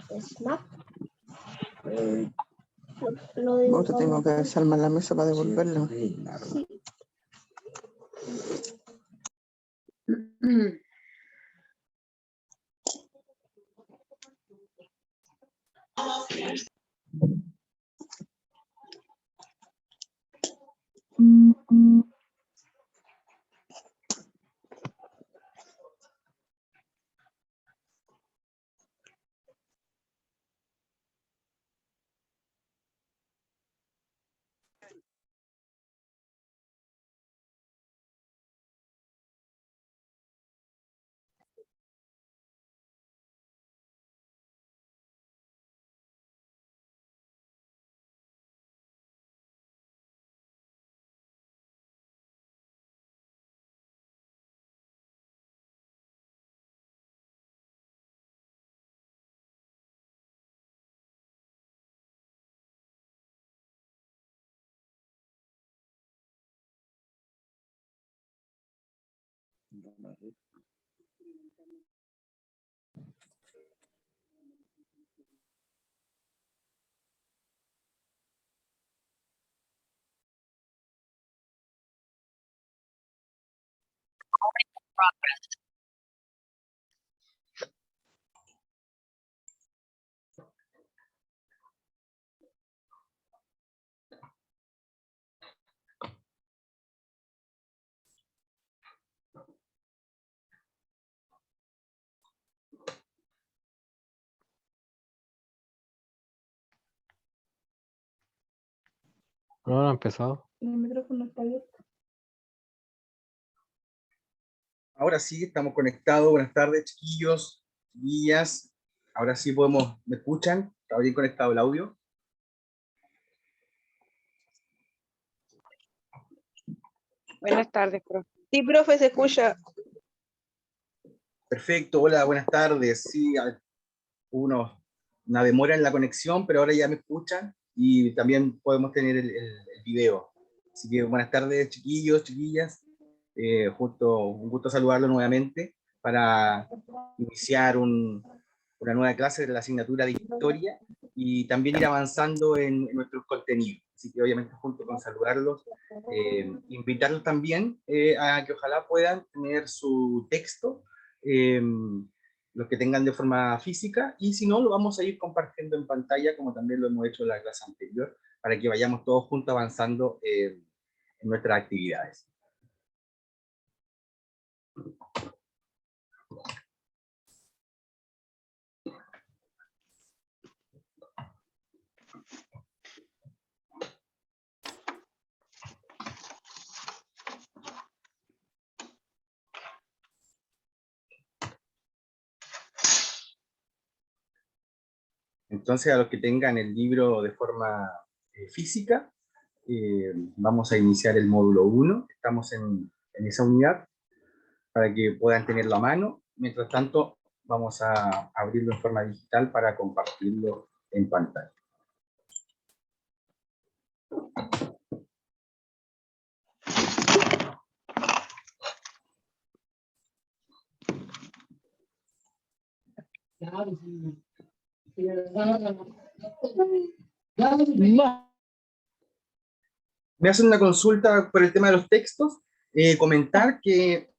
En Snap. Ahora tengo que desarmar la mesa para devolverlo. No ha empezado. El micrófono está abierto. Ahora sí, estamos conectados. Buenas tardes, chiquillos, chiquillas. Ahora sí podemos, ¿me escuchan? ¿Está bien conectado el audio? Buenas tardes, profe. Sí, profe, se escucha. Perfecto, hola, buenas tardes. Sí, una demora en la conexión, pero ahora ya me escuchan y también podemos tener el video. Así que buenas tardes, chiquillos, chiquillas. Un gusto saludarlo nuevamente para iniciar una nueva clase de la asignatura de Historia y también ir avanzando en nuestros contenidos. Así que obviamente junto con saludarlos, invitarlos también a que ojalá puedan tener su texto, los que tengan de forma física, y si no, lo vamos a ir compartiendo en pantalla, como también lo hemos hecho en la clase anterior, para que vayamos todos juntos avanzando en nuestras actividades. Entonces, a los que tengan el libro de forma física, vamos a iniciar el módulo 1. Estamos en esa unidad para que puedan tenerlo a mano. Mientras tanto, vamos a abrirlo en forma digital para compartirlo en pantalla. Me hacen una consulta por el tema de los textos. Comentar que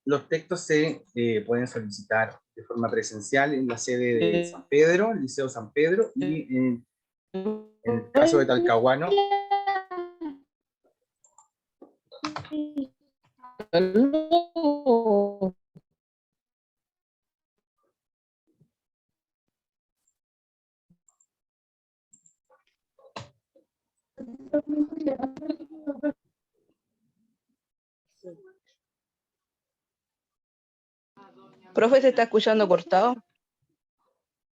los textos se pueden solicitar de forma presencial en la sede de San Pedro, el Liceo San Pedro, y en el caso de Talcahuano. Profe, ¿se está escuchando cortado?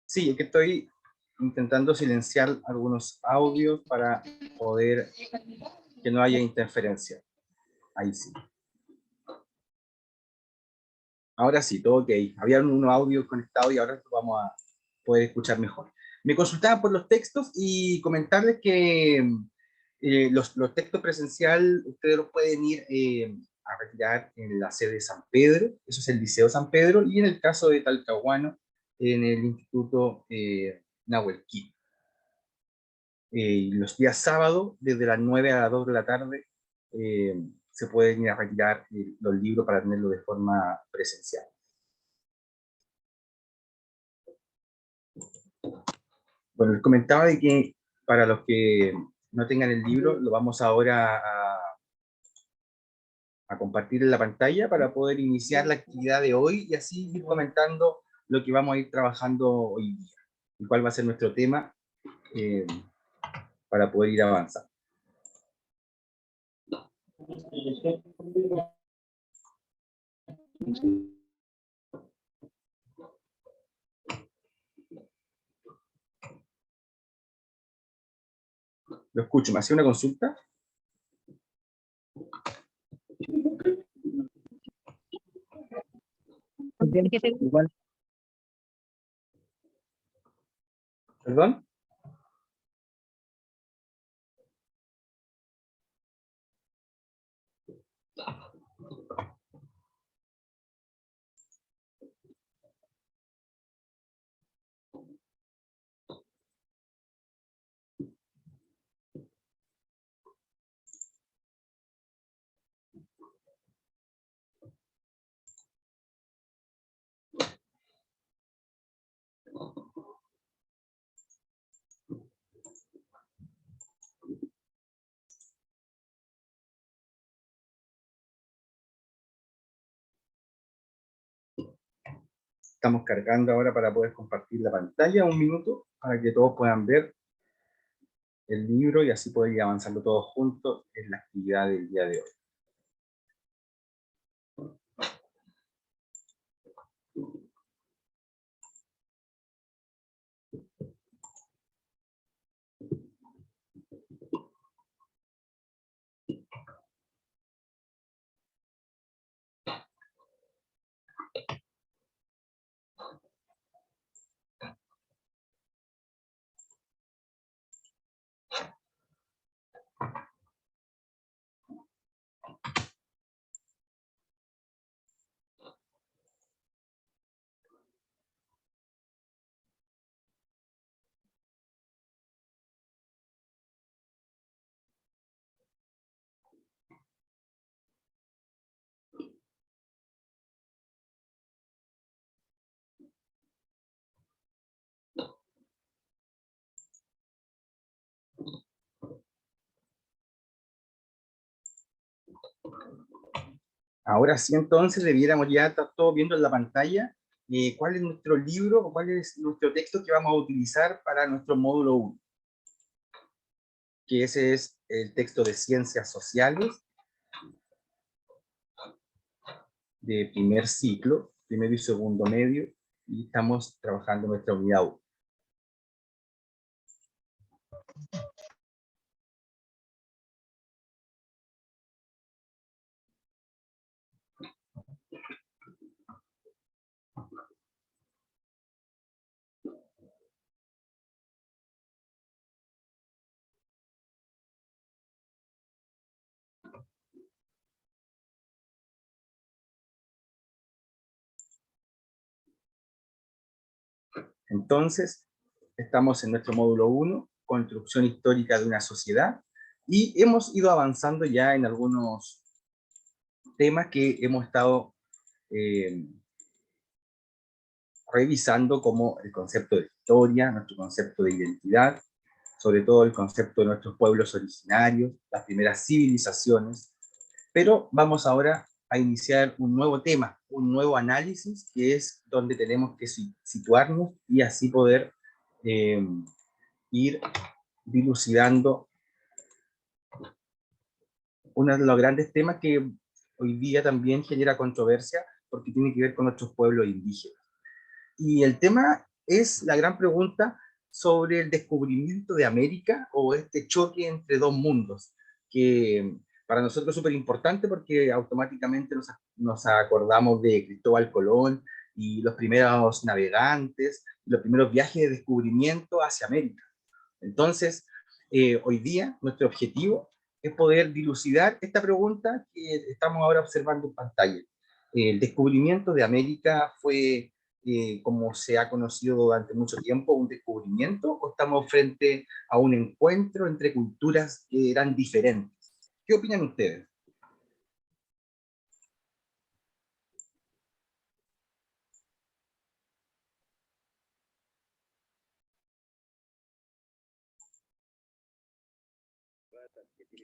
Sí, es que estoy intentando silenciar algunos audios para poder que no haya interferencia. Ahí sí. Ahora sí, todo ok. Había unos audios conectados y ahora lo vamos a poder escuchar mejor. Me consultaban por los textos y comentarles que los textos presencial ustedes los pueden ir a retirar en la sede de San Pedro, eso es el Liceo San Pedro, y en el caso de Talcahuano, en el Instituto Nahuel Quip. Los días sábados, desde las 9 a las 2 de la tarde, se pueden ir a retirar los libros para tenerlo de forma presencial. Bueno, les comentaba de que para los que no tengan el libro, lo vamos ahora a compartir en la pantalla para poder iniciar la actividad de hoy y así ir comentando lo que vamos a ir trabajando hoy día y cuál va a ser nuestro tema para poder ir avanzando. Lo escucho, ¿me hacía una consulta? ¿Perdón? Estamos cargando ahora para poder compartir la pantalla un minuto para que todos puedan ver el libro y así poder ir avanzando todos juntos en la actividad del día de hoy. Ahora sí, entonces, debiéramos ya estar todos viendo en la pantalla cuál es nuestro libro o cuál es nuestro texto que vamos a utilizar para nuestro módulo 1. Que ese es el texto de Ciencias Sociales de primer ciclo, primero y segundo medio, y estamos trabajando nuestra unidad 1. Entonces, estamos en nuestro módulo 1, Construcción Histórica de una Sociedad, y hemos ido avanzando ya en algunos temas que hemos estado revisando, como el concepto de historia, nuestro concepto de identidad, sobre todo el concepto de nuestros pueblos originarios, las primeras civilizaciones, pero vamos ahora a iniciar un nuevo tema, un nuevo análisis, que es donde tenemos que situarnos y así poder ir dilucidando uno de los grandes temas que hoy día también genera controversia porque tiene que ver con nuestros pueblos indígenas. Y el tema es la gran pregunta sobre el descubrimiento de América o este choque entre dos mundos, que Para nosotros es súper importante porque automáticamente nos acordamos de Cristóbal Colón y los primeros navegantes, los primeros viajes de descubrimiento hacia América. Entonces, hoy día nuestro objetivo es poder dilucidar esta pregunta que estamos ahora observando en pantalla. El descubrimiento de América fue, como se ha conocido durante mucho tiempo, un descubrimiento, o estamos frente a un encuentro entre culturas que eran diferentes. ¿Qué opinan ustedes?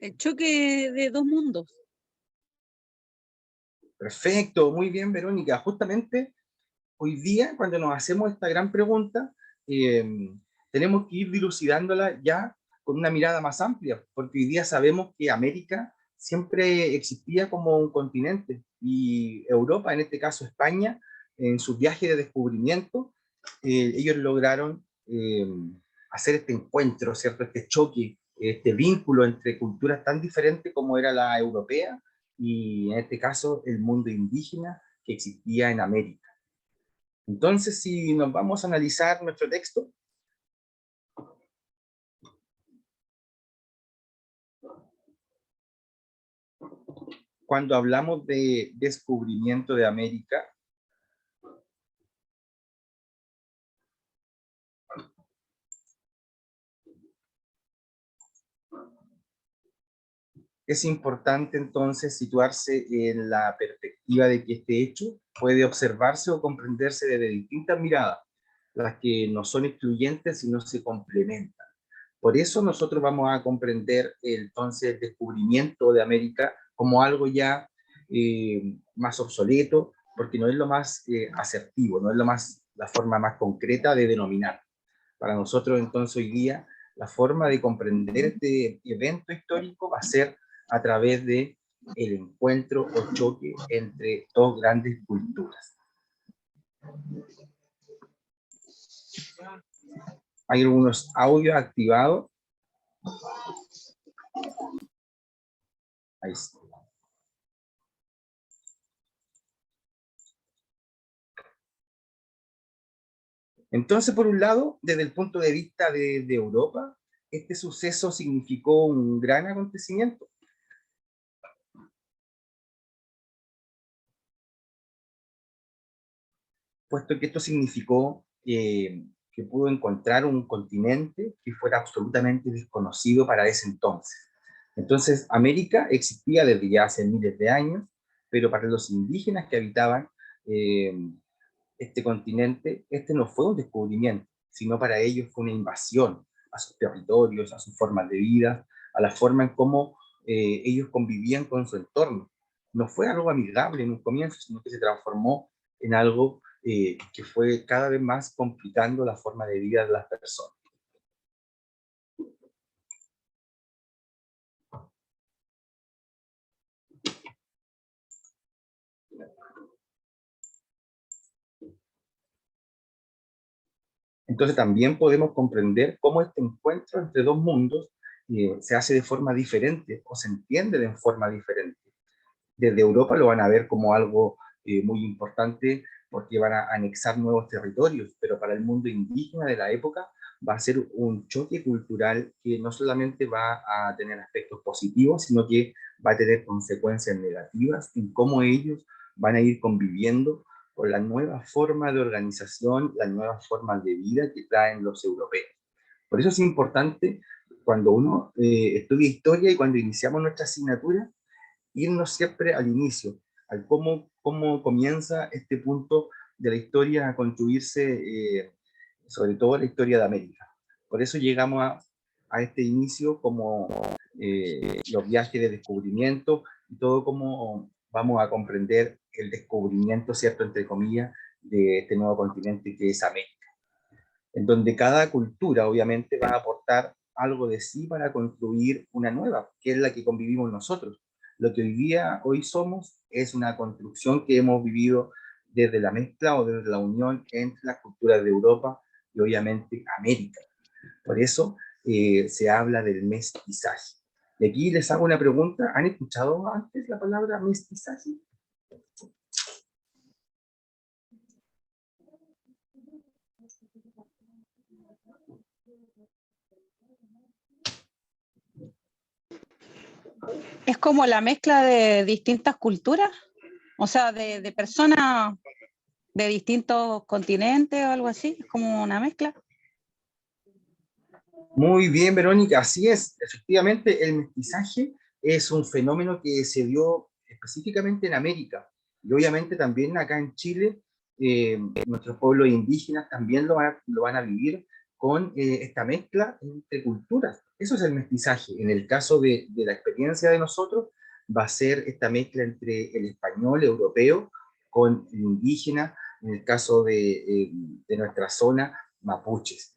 El choque de dos mundos. Perfecto, muy bien, Verónica. Justamente hoy día, cuando nos hacemos esta gran pregunta, tenemos que ir dilucidándola ya con una mirada más amplia, porque hoy día sabemos que América siempre existía como un continente, y Europa, en este caso España, en sus viajes de descubrimiento, ellos lograron hacer este encuentro, ¿cierto? Este choque, este vínculo entre culturas tan diferentes como era la europea, y en este caso el mundo indígena que existía en América. Entonces, si nos vamos a analizar nuestro texto, cuando hablamos de descubrimiento de América, es importante entonces situarse en la perspectiva de que este hecho puede observarse o comprenderse desde distintas miradas, las que no son excluyentes sino se complementan. Por eso nosotros vamos a comprender entonces el descubrimiento de América como algo ya más obsoleto, porque no es lo más asertivo, no es la forma más concreta de denominar. Para nosotros entonces hoy día la forma de comprender este evento histórico va a ser a través de el encuentro o choque entre dos grandes culturas. Hay algunos audios activados. Ahí está. Entonces, por un lado, desde el punto de vista de Europa, este suceso significó un gran acontecimiento, puesto que esto significó que pudo encontrar un continente que fuera absolutamente desconocido para ese entonces. Entonces, América existía desde ya hace miles de años, pero para los indígenas que habitaban este continente, este no fue un descubrimiento, sino para ellos fue una invasión a sus territorios, a sus formas de vida, a la forma en cómo ellos convivían con su entorno. No fue algo amigable en un comienzo, sino que se transformó en algo que fue cada vez más complicando la forma de vida de las personas. Entonces también podemos comprender cómo este encuentro entre dos mundos se hace de forma diferente o se entiende de forma diferente. Desde Europa lo van a ver como algo muy importante porque van a anexar nuevos territorios, pero para el mundo indígena de la época va a ser un choque cultural que no solamente va a tener aspectos positivos, sino que va a tener consecuencias negativas en cómo ellos van a ir conviviendo con la nueva forma de organización, las nuevas formas de vida que traen los europeos. Por eso es importante cuando uno estudia historia y cuando iniciamos nuestra asignatura, irnos siempre al inicio, al cómo comienza este punto de la historia a construirse, sobre todo la historia de América. Por eso llegamos a este inicio como los viajes de descubrimiento y todo cómo vamos a comprender el descubrimiento, ¿cierto?, entre comillas, de este nuevo continente que es América, en donde cada cultura obviamente va a aportar algo de sí para construir una nueva, que es la que convivimos nosotros. Lo que hoy somos es una construcción que hemos vivido desde la mezcla o desde la unión entre las culturas de Europa y obviamente América. Por eso se habla del mestizaje. Y aquí les hago una pregunta. ¿Han escuchado antes la palabra mestizaje? Es como la mezcla de distintas culturas, o sea, de personas de distintos continentes o algo así, es como una mezcla. Muy bien, Verónica, así es. Efectivamente, el mestizaje es un fenómeno que se dio específicamente en América. Y obviamente también acá en Chile, nuestros pueblos indígenas también lo van a vivir con esta mezcla entre culturas. Eso es el mestizaje. En el caso de la experiencia de nosotros, va a ser esta mezcla entre el español europeo con el indígena, en el caso de nuestra zona, mapuches.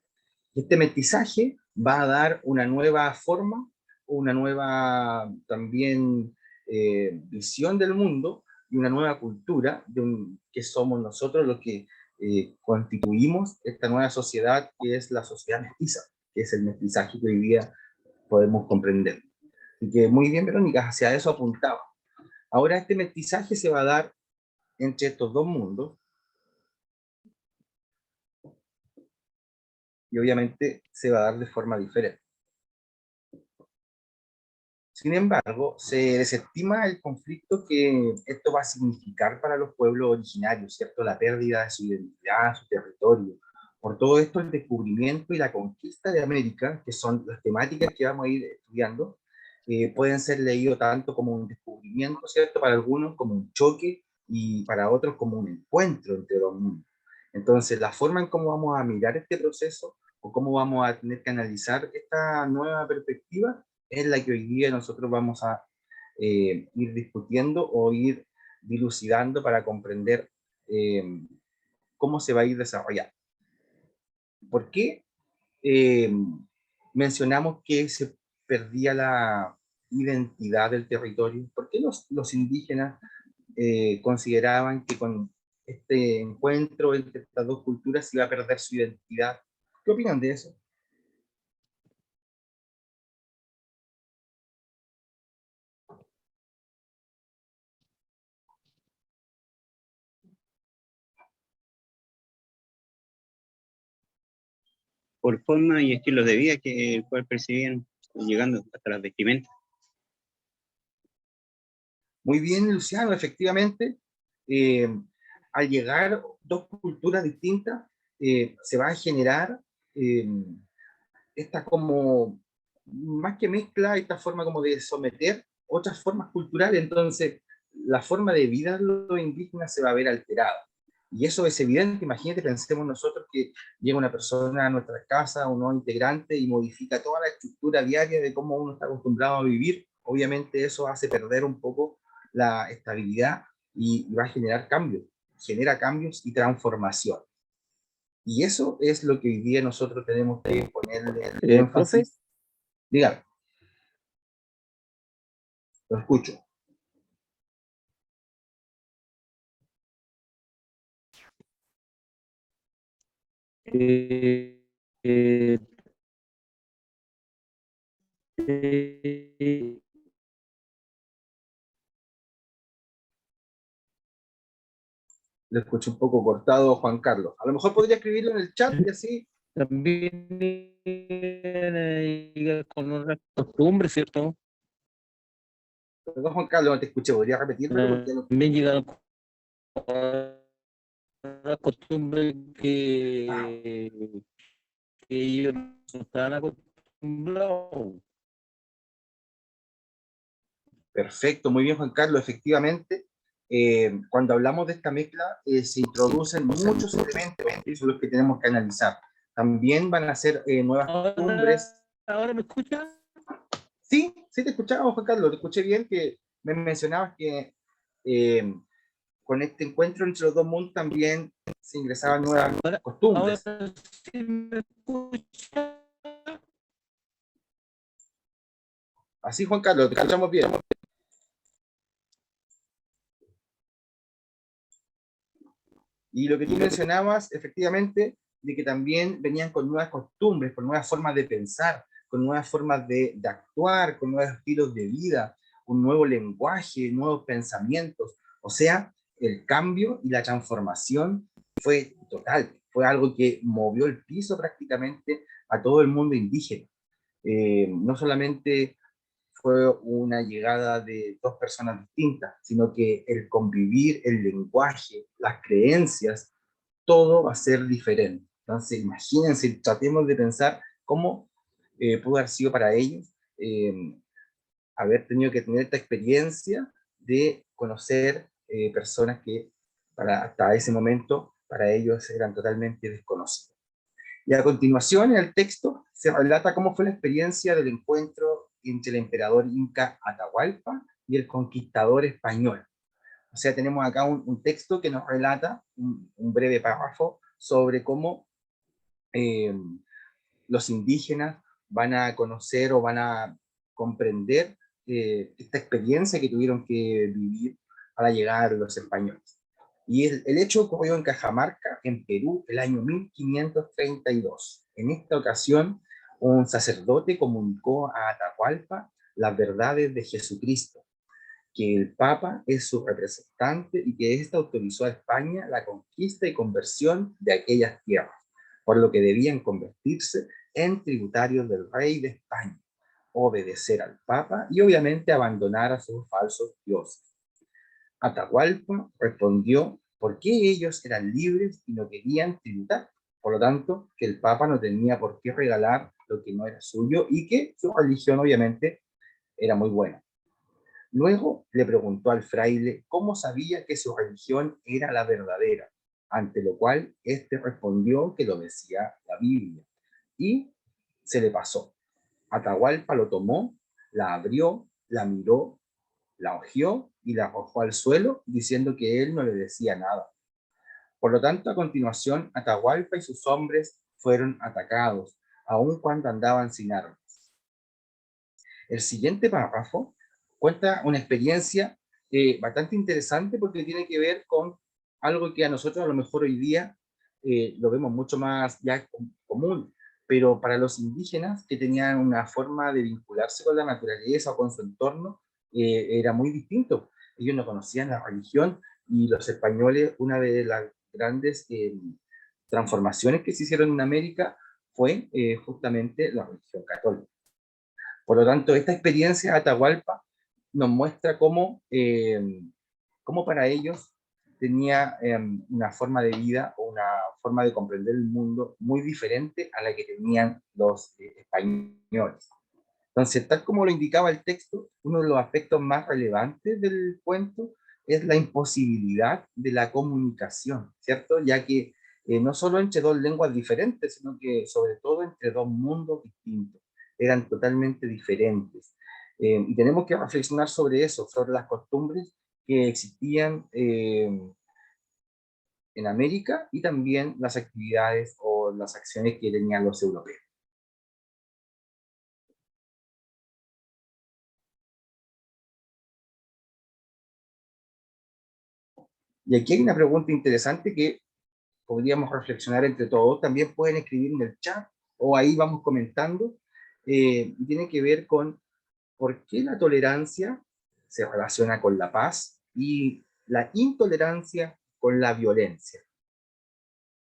Este mestizaje va a dar una nueva forma, una nueva también visión del mundo y una nueva cultura que somos nosotros los que constituimos esta nueva sociedad que es la sociedad mestiza, que es el mestizaje que hoy día podemos comprender. Así que muy bien, Verónica, hacia eso apuntaba. Ahora este mestizaje se va a dar entre estos dos mundos y obviamente se va a dar de forma diferente. Sin embargo, se desestima el conflicto que esto va a significar para los pueblos originarios, ¿cierto? La pérdida de su identidad, su territorio. Por todo esto, el descubrimiento y la conquista de América, que son las temáticas que vamos a ir estudiando, pueden ser leídos tanto como un descubrimiento, ¿cierto? Para algunos como un choque y para otros como un encuentro entre dos mundos. Entonces, la forma en cómo vamos a mirar este proceso o cómo vamos a tener que analizar esta nueva perspectiva es la que hoy día nosotros vamos a ir discutiendo o ir dilucidando para comprender cómo se va a ir desarrollando. ¿Por qué mencionamos que se perdía la identidad del territorio? ¿Por qué los indígenas consideraban que con este encuentro entre estas dos culturas se iba a perder su identidad? ¿Qué opinan de eso? Por forma y estilos de vida que el cual percibían, llegando hasta las vestimentas. Muy bien, Luciano, efectivamente, al llegar dos culturas distintas, se va a generar eh, esta como, más que mezcla, esta forma como de someter otras formas culturales, entonces la forma de vida de los indígenas se va a ver alterada. Y eso es evidente, imagínate, pensemos nosotros que llega una persona a nuestra casa, un nuevo integrante, y modifica toda la estructura diaria de cómo uno está acostumbrado a vivir. Obviamente eso hace perder un poco la estabilidad y va a generar cambios, genera cambios y transformación. Y eso es lo que hoy día nosotros tenemos que ponerle el Profe, énfasis. Dígame, lo escucho. eh, eh, eh, Lo escucho un poco cortado, Juan Carlos. A lo mejor podría escribirlo en el chat y así. también llega con una costumbre, ¿cierto? Perdón, Juan Carlos, no te escuché. ¿Podría repetírmelo? Porque no... También llegaron con una costumbre que ellos no estaban acostumbrados. Perfecto, muy bien, Juan Carlos. Efectivamente, cuando hablamos de esta mezcla, se introducen muchos elementos que son los que tenemos que analizar. También van a ser nuevas costumbres. ¿Ahora me escuchas? Sí, sí te escuchaba, Juan Carlos. Te escuché bien que me mencionabas que con este encuentro entre los dos mundos también se ingresaban nuevas costumbres. Ahora sí me escuchas. Así, Juan Carlos, te escuchamos bien. Y lo que tú mencionabas, efectivamente, de que también venían con nuevas costumbres, con nuevas formas de pensar, con nuevas formas de actuar, con nuevos estilos de vida, un nuevo lenguaje, nuevos pensamientos. O sea, el cambio y la transformación fue total, fue algo que movió el piso prácticamente a todo el mundo indígena. No solamente fue una llegada de dos personas distintas, sino que el convivir, el lenguaje, las creencias, todo va a ser diferente. Entonces, imagínense, tratemos de pensar cómo pudo haber sido para ellos haber tenido que tener esta experiencia de conocer personas que hasta ese momento para ellos eran totalmente desconocidas. Y a continuación, en el texto, se relata cómo fue la experiencia del encuentro entre el emperador inca Atahualpa y el conquistador español. O sea, tenemos acá un texto que nos relata, un breve párrafo, sobre cómo los indígenas van a conocer o van a comprender esta experiencia que tuvieron que vivir para llegar los españoles. Y el hecho ocurrió en Cajamarca, en Perú, el año 1532. En esta ocasión, un sacerdote comunicó a Atahualpa las verdades de Jesucristo, que el Papa es su representante y que ésta autorizó a España la conquista y conversión de aquellas tierras, por lo que debían convertirse en tributarios del rey de España, obedecer al Papa y obviamente abandonar a sus falsos dioses. Atahualpa respondió por qué ellos eran libres y no querían tributar. Por lo tanto, que el Papa no tenía por qué regalar lo que no era suyo y que su religión obviamente era muy buena. Luego le preguntó al fraile cómo sabía que su religión era la verdadera, ante lo cual éste respondió que lo decía la Biblia. Y se le pasó. Atahualpa lo tomó, la abrió, la miró, la hojeó y la arrojó al suelo, diciendo que él no le decía nada. Por lo tanto, a continuación, Atahualpa y sus hombres fueron atacados, aun cuando andaban sin armas. El siguiente párrafo cuenta una experiencia bastante interesante porque tiene que ver con algo que a nosotros a lo mejor hoy día lo vemos mucho más ya común, pero para los indígenas que tenían una forma de vincularse con la naturaleza o con su entorno, era muy distinto. Ellos no conocían la religión y los españoles, una de las grandes transformaciones que se hicieron en América fue justamente la religión católica. Por lo tanto, esta experiencia de Atahualpa nos muestra cómo para ellos tenía una forma de vida o una forma de comprender el mundo muy diferente a la que tenían los españoles. Entonces, tal como lo indicaba el texto, uno de los aspectos más relevantes del cuento es la imposibilidad de la comunicación, ¿cierto? Ya que no solo entre dos lenguas diferentes, sino que sobre todo entre dos mundos distintos, eran totalmente diferentes. Y tenemos que reflexionar sobre eso, sobre las costumbres que existían en América y también las actividades o las acciones que tenían los europeos. Y aquí hay una pregunta interesante que podríamos reflexionar entre todos. También pueden escribir en el chat o ahí vamos comentando. Y tiene que ver con por qué la tolerancia se relaciona con la paz y la intolerancia con la violencia.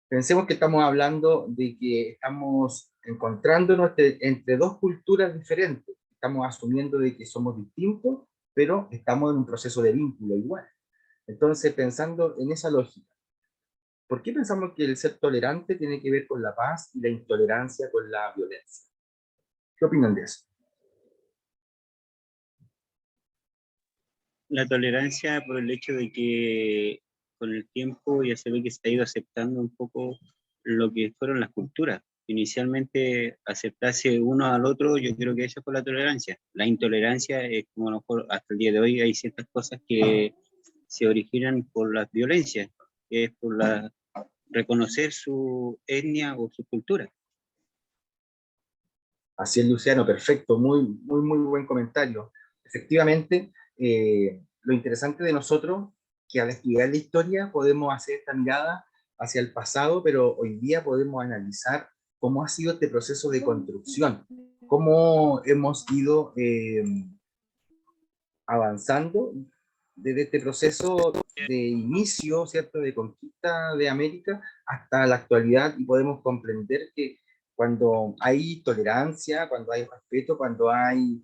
Pensemos que estamos hablando de que estamos encontrándonos entre dos culturas diferentes. Estamos asumiendo de que somos distintos, pero estamos en un proceso de vínculo igual. Entonces, pensando en esa lógica, ¿por qué pensamos que el ser tolerante tiene que ver con la paz y la intolerancia con la violencia? ¿Qué opinan de eso? La tolerancia por el hecho de que con el tiempo ya se ve que se ha ido aceptando un poco lo que fueron las culturas. Inicialmente aceptarse uno al otro, yo creo que esa fue la tolerancia. La intolerancia es como a lo mejor hasta el día de hoy hay ciertas cosas que se originan por las violencias, que es por reconocer su etnia o su cultura. Así es, Luciano, perfecto, muy buen comentario. Efectivamente, lo interesante de nosotros, que al estudiar la historia podemos hacer esta mirada hacia el pasado, pero hoy día podemos analizar cómo ha sido este proceso de construcción, cómo hemos ido avanzando desde este proceso de inicio, ¿cierto?, de conquista de América hasta la actualidad, y podemos comprender que cuando hay tolerancia, cuando hay respeto, cuando hay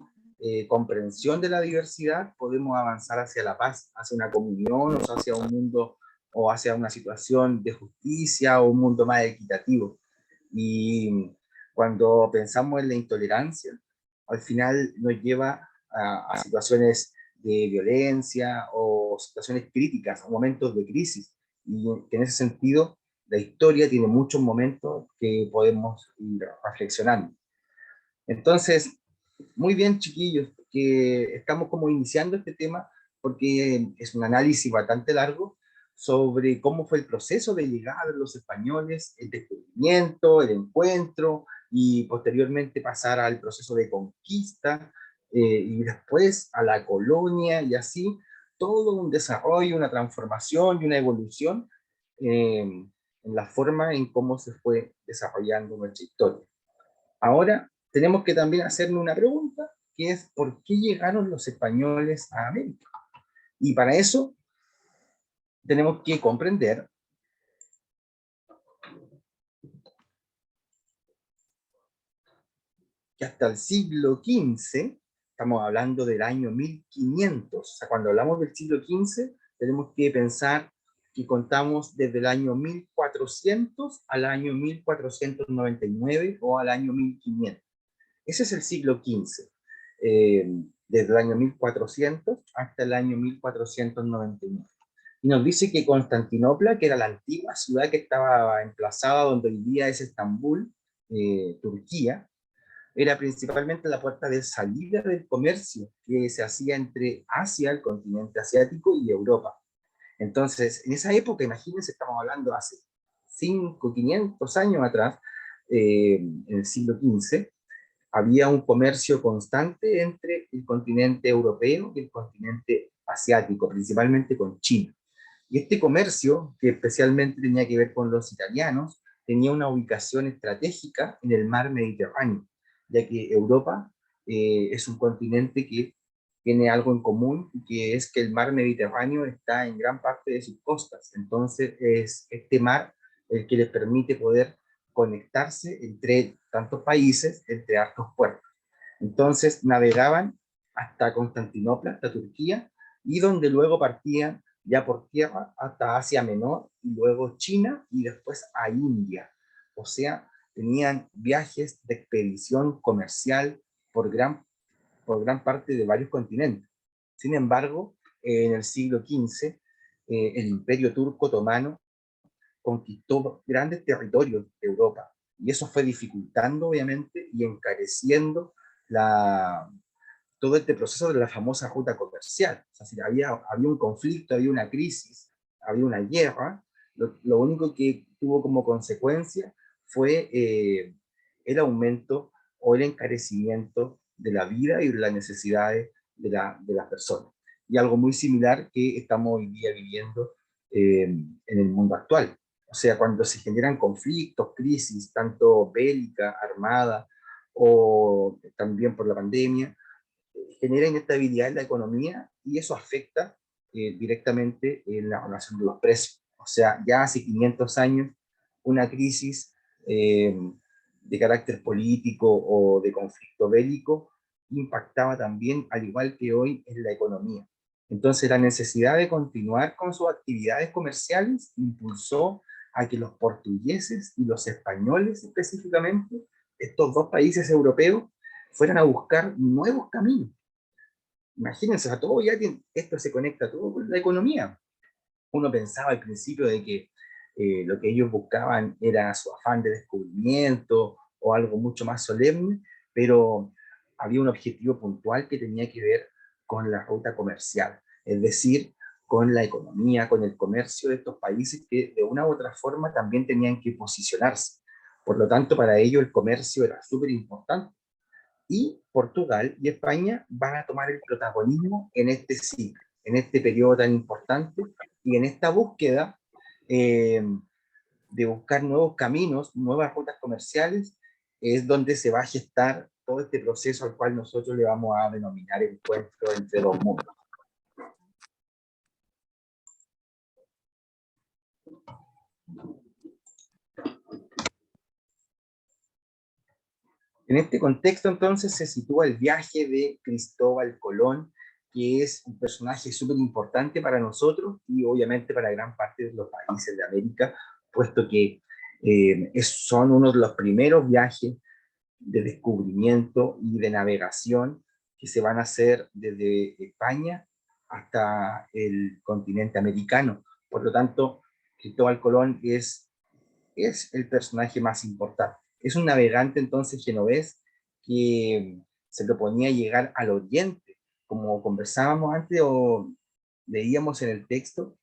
comprensión de la diversidad, podemos avanzar hacia la paz, hacia una comunión, o hacia un mundo, o hacia una situación de justicia, o un mundo más equitativo. Y cuando pensamos en la intolerancia, al final nos lleva a situaciones de violencia o situaciones críticas, o momentos de crisis, y que en ese sentido la historia tiene muchos momentos que podemos ir reflexionando. Entonces, muy bien, chiquillos, que estamos como iniciando este tema, porque es un análisis bastante largo sobre cómo fue el proceso de llegada de los españoles, el descubrimiento, el encuentro, y posteriormente pasar al proceso de conquista, y después a la colonia, y así todo un desarrollo, una transformación y una evolución en la forma en cómo se fue desarrollando nuestra historia. Ahora tenemos que también hacernos una pregunta, que es ¿por qué llegaron los españoles a América? Y para eso tenemos que comprender que hasta el siglo XV, estamos hablando del año 1500, o sea, cuando hablamos del siglo XV, tenemos que pensar que contamos desde el año 1400 al año 1499 o al año 1500. Ese es el siglo XV, desde el año 1400 hasta el año 1499. Y nos dice que Constantinopla, que era la antigua ciudad que estaba emplazada donde hoy día es Estambul, Turquía, era principalmente la puerta de salida del comercio que se hacía entre Asia, el continente asiático, y Europa. Entonces, en esa época, imagínense, estamos hablando hace 500 años atrás, en el siglo XV, había un comercio constante entre el continente europeo y el continente asiático, principalmente con China. Y este comercio, que especialmente tenía que ver con los italianos, tenía una ubicación estratégica en el mar Mediterráneo, ya que Europa es un continente que tiene algo en común, que es que el mar Mediterráneo está en gran parte de sus costas. Entonces es este mar el que les permite poder conectarse entre tantos países, entre hartos puertos. Entonces navegaban hasta Constantinopla, hasta Turquía, y donde luego partían ya por tierra hasta Asia Menor, y luego China, y después a India. O sea, tenían viajes de expedición comercial por gran parte de varios continentes. Sin embargo, en el siglo XV, el Imperio Turco Otomano conquistó grandes territorios de Europa, y eso fue dificultando, obviamente, y encareciendo todo este proceso de la famosa ruta comercial. O sea, si había un conflicto, había una crisis, había una guerra, lo único que tuvo como consecuencia fue el aumento o el encarecimiento de la vida y de las necesidades de las personas. Y algo muy similar que estamos hoy día viviendo en el mundo actual. O sea, cuando se generan conflictos, crisis, tanto bélica, armada, o también por la pandemia, genera inestabilidad en la economía, y eso afecta directamente en la relación de los precios. O sea, ya hace 500 años, una crisis de carácter político o de conflicto bélico impactaba también, al igual que hoy, en la economía. Entonces, la necesidad de continuar con sus actividades comerciales impulsó a que los portugueses y los españoles específicamente, estos dos países europeos, fueran a buscar nuevos caminos. Imagínense, a todo ya esto se conecta todo con la economía. Uno pensaba al principio de que lo que ellos buscaban era su afán de descubrimiento o algo mucho más solemne, pero había un objetivo puntual que tenía que ver con la ruta comercial, es decir, con la economía, con el comercio de estos países que de una u otra forma también tenían que posicionarse. Por lo tanto, para ellos el comercio era súper importante. Y Portugal y España van a tomar el protagonismo en este ciclo, en este periodo tan importante, y en esta búsqueda de buscar nuevos caminos, nuevas rutas comerciales, es donde se va a gestar todo este proceso al cual nosotros le vamos a denominar encuentro entre dos mundos. En este contexto, entonces, se sitúa el viaje de Cristóbal Colón, que es un personaje súper importante para nosotros y obviamente para gran parte de los países de América, puesto que son uno de los primeros viajes de descubrimiento y de navegación que se van a hacer desde España hasta el continente americano. Por lo tanto, Cristóbal Colón es el personaje más importante. Es un navegante entonces genovés que se proponía llegar al oriente, como conversábamos antes o leíamos en el texto.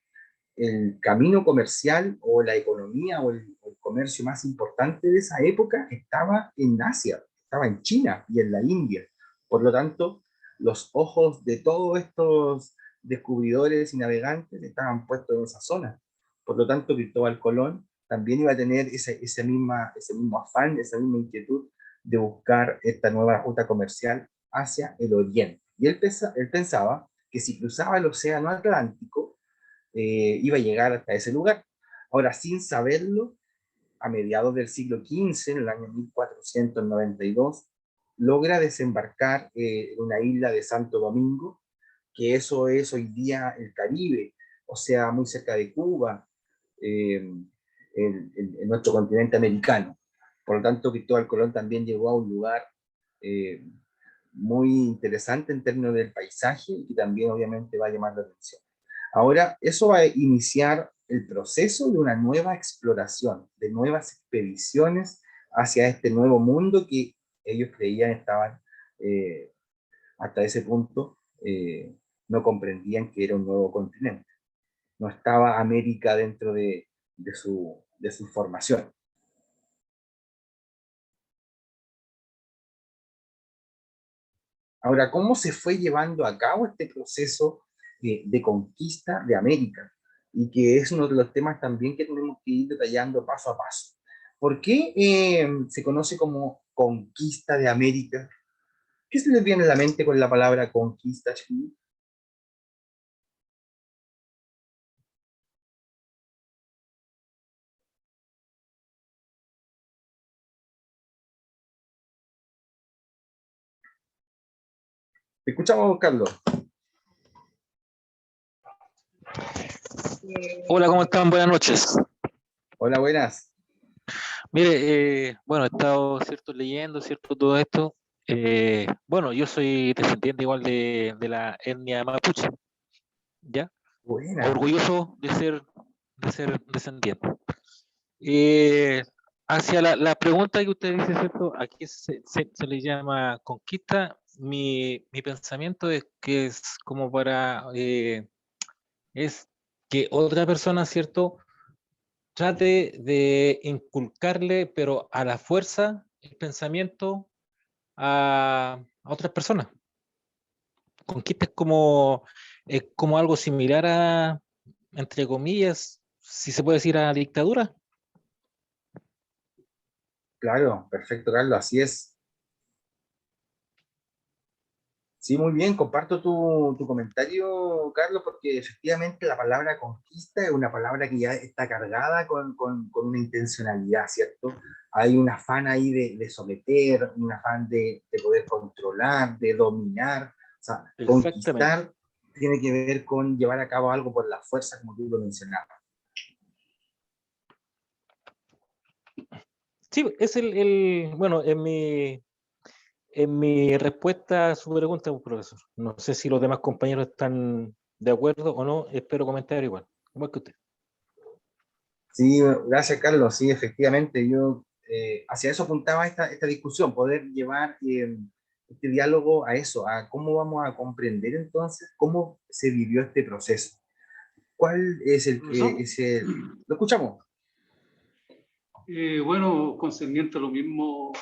El camino comercial o la economía o el comercio más importante de esa época estaba en Asia, estaba en China y en la India. Por lo tanto, los ojos de todos estos descubridores y navegantes estaban puestos en esa zona. Por lo tanto, Cristóbal Colón también iba a tener ese mismo afán, esa misma inquietud de buscar esta nueva ruta comercial hacia el oriente. Y él pensaba que si cruzaba el océano Atlántico, iba a llegar hasta ese lugar. Ahora, sin saberlo, a mediados del siglo XV, en el año 1492, logra desembarcar en una isla de Santo Domingo, que eso es hoy día el Caribe, o sea, muy cerca de Cuba, en nuestro continente americano. Por lo tanto, Cristóbal Colón también llegó a un lugar muy interesante en términos del paisaje y que también obviamente va a llamar la atención. Ahora, eso va a iniciar el proceso de una nueva exploración, de nuevas expediciones hacia este nuevo mundo que ellos creían estaban, hasta ese punto, no comprendían que era un nuevo continente. No estaba América dentro de su formación. Ahora, ¿cómo se fue llevando a cabo este proceso de conquista de América? Y que es uno de los temas también que tenemos que ir detallando paso a paso. ¿Por qué se conoce como conquista de América? ¿Qué se les viene a la mente con la palabra conquista, chiquillos? ¿Te escuchamos, Carlos? Hola, ¿cómo están? Buenas noches. Hola, buenas. Mire, bueno, he estado, ¿cierto?, leyendo, ¿cierto?, todo esto. Bueno, yo soy descendiente igual de la etnia mapuche, ¿ya? Buena. Orgulloso de ser descendiente. Hacia la pregunta que usted dice, ¿cierto?, ¿a qué se le llama conquista? Mi pensamiento es que es como para, es que otra persona, ¿cierto?, trate de inculcarle, pero a la fuerza, el pensamiento a otras personas. Conquista es como algo similar a, entre comillas, si se puede decir, a dictadura. Claro, perfecto, Carlos, así es. Sí, muy bien, comparto tu comentario, Carlos, porque efectivamente la palabra conquista es una palabra que ya está cargada con una intencionalidad, ¿cierto? Hay un afán ahí de someter, un afán de poder controlar, de dominar. O sea, Exactamente. conquistar tiene que ver con llevar a cabo algo por la fuerza, como tú lo mencionabas. Sí, es bueno, en mi respuesta a su pregunta, profesor. No sé si los demás compañeros están de acuerdo o no, espero comentar igual que usted. Sí, gracias, Carlos. Sí, efectivamente, yo hacia eso apuntaba esta discusión, poder llevar este diálogo a eso, a cómo vamos a comprender entonces cómo se vivió este proceso. ¿Cuál es ¿Lo escuchamos? Bueno, concerniente a lo mismo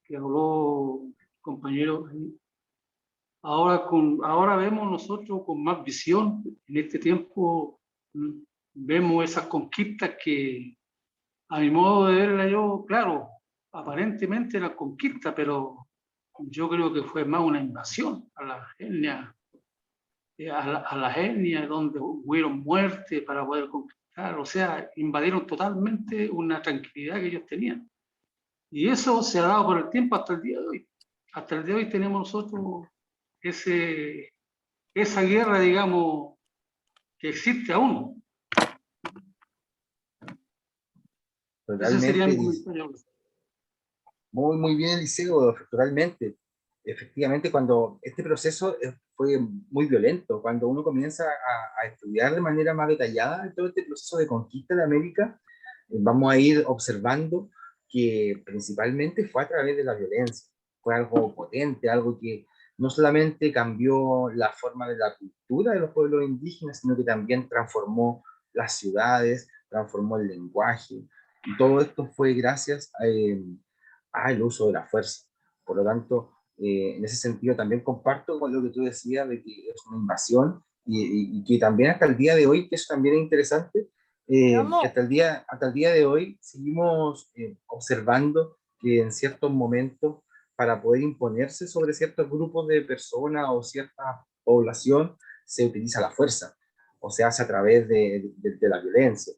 que habló el compañero, ahora vemos nosotros con más visión. En este tiempo vemos esas conquistas que a mi modo de verla yo, claro, aparentemente la conquista, pero yo creo que fue más una invasión a la etnia, a las etnias donde hubieron muertes para poder conquistar, o sea, invadieron totalmente una tranquilidad que ellos tenían. Y eso se ha dado por el tiempo hasta el día de hoy. Hasta el día de hoy tenemos nosotros esa guerra, digamos, que existe aún. Ese sería mi Totalmente, comentario. muy, muy bien, Eliseo, totalmente. Efectivamente, cuando este proceso fue muy violento, cuando uno comienza a estudiar de manera más detallada todo este proceso de conquista de América, vamos a ir observando que principalmente fue a través de la violencia. Fue algo potente, algo que no solamente cambió la forma de la cultura de los pueblos indígenas, sino que también transformó las ciudades, transformó el lenguaje. Y todo esto fue gracias al uso de la fuerza. Por lo tanto, en ese sentido también comparto con lo que tú decías de que es una invasión y que también hasta el día de hoy, que eso también es interesante, que hasta el día de hoy seguimos observando que en ciertos momentos, para poder imponerse sobre ciertos grupos de personas o cierta población, se utiliza la fuerza o se hace a través de la violencia.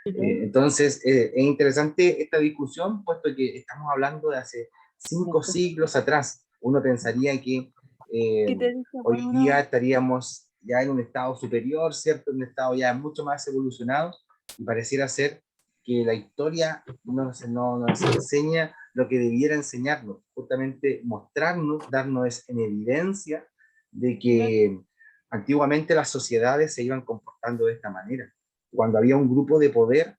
Entonces, es interesante esta discusión, puesto que estamos hablando de hace 5 siglos atrás. Uno pensaría que hoy día estaríamos ya en un estado superior, ¿cierto? En un estado ya mucho más evolucionado, y pareciera ser que la historia no nos enseña lo que debiera enseñarnos, justamente mostrarnos, darnos en evidencia de que antiguamente las sociedades se iban comportando de esta manera. Cuando había un grupo de poder,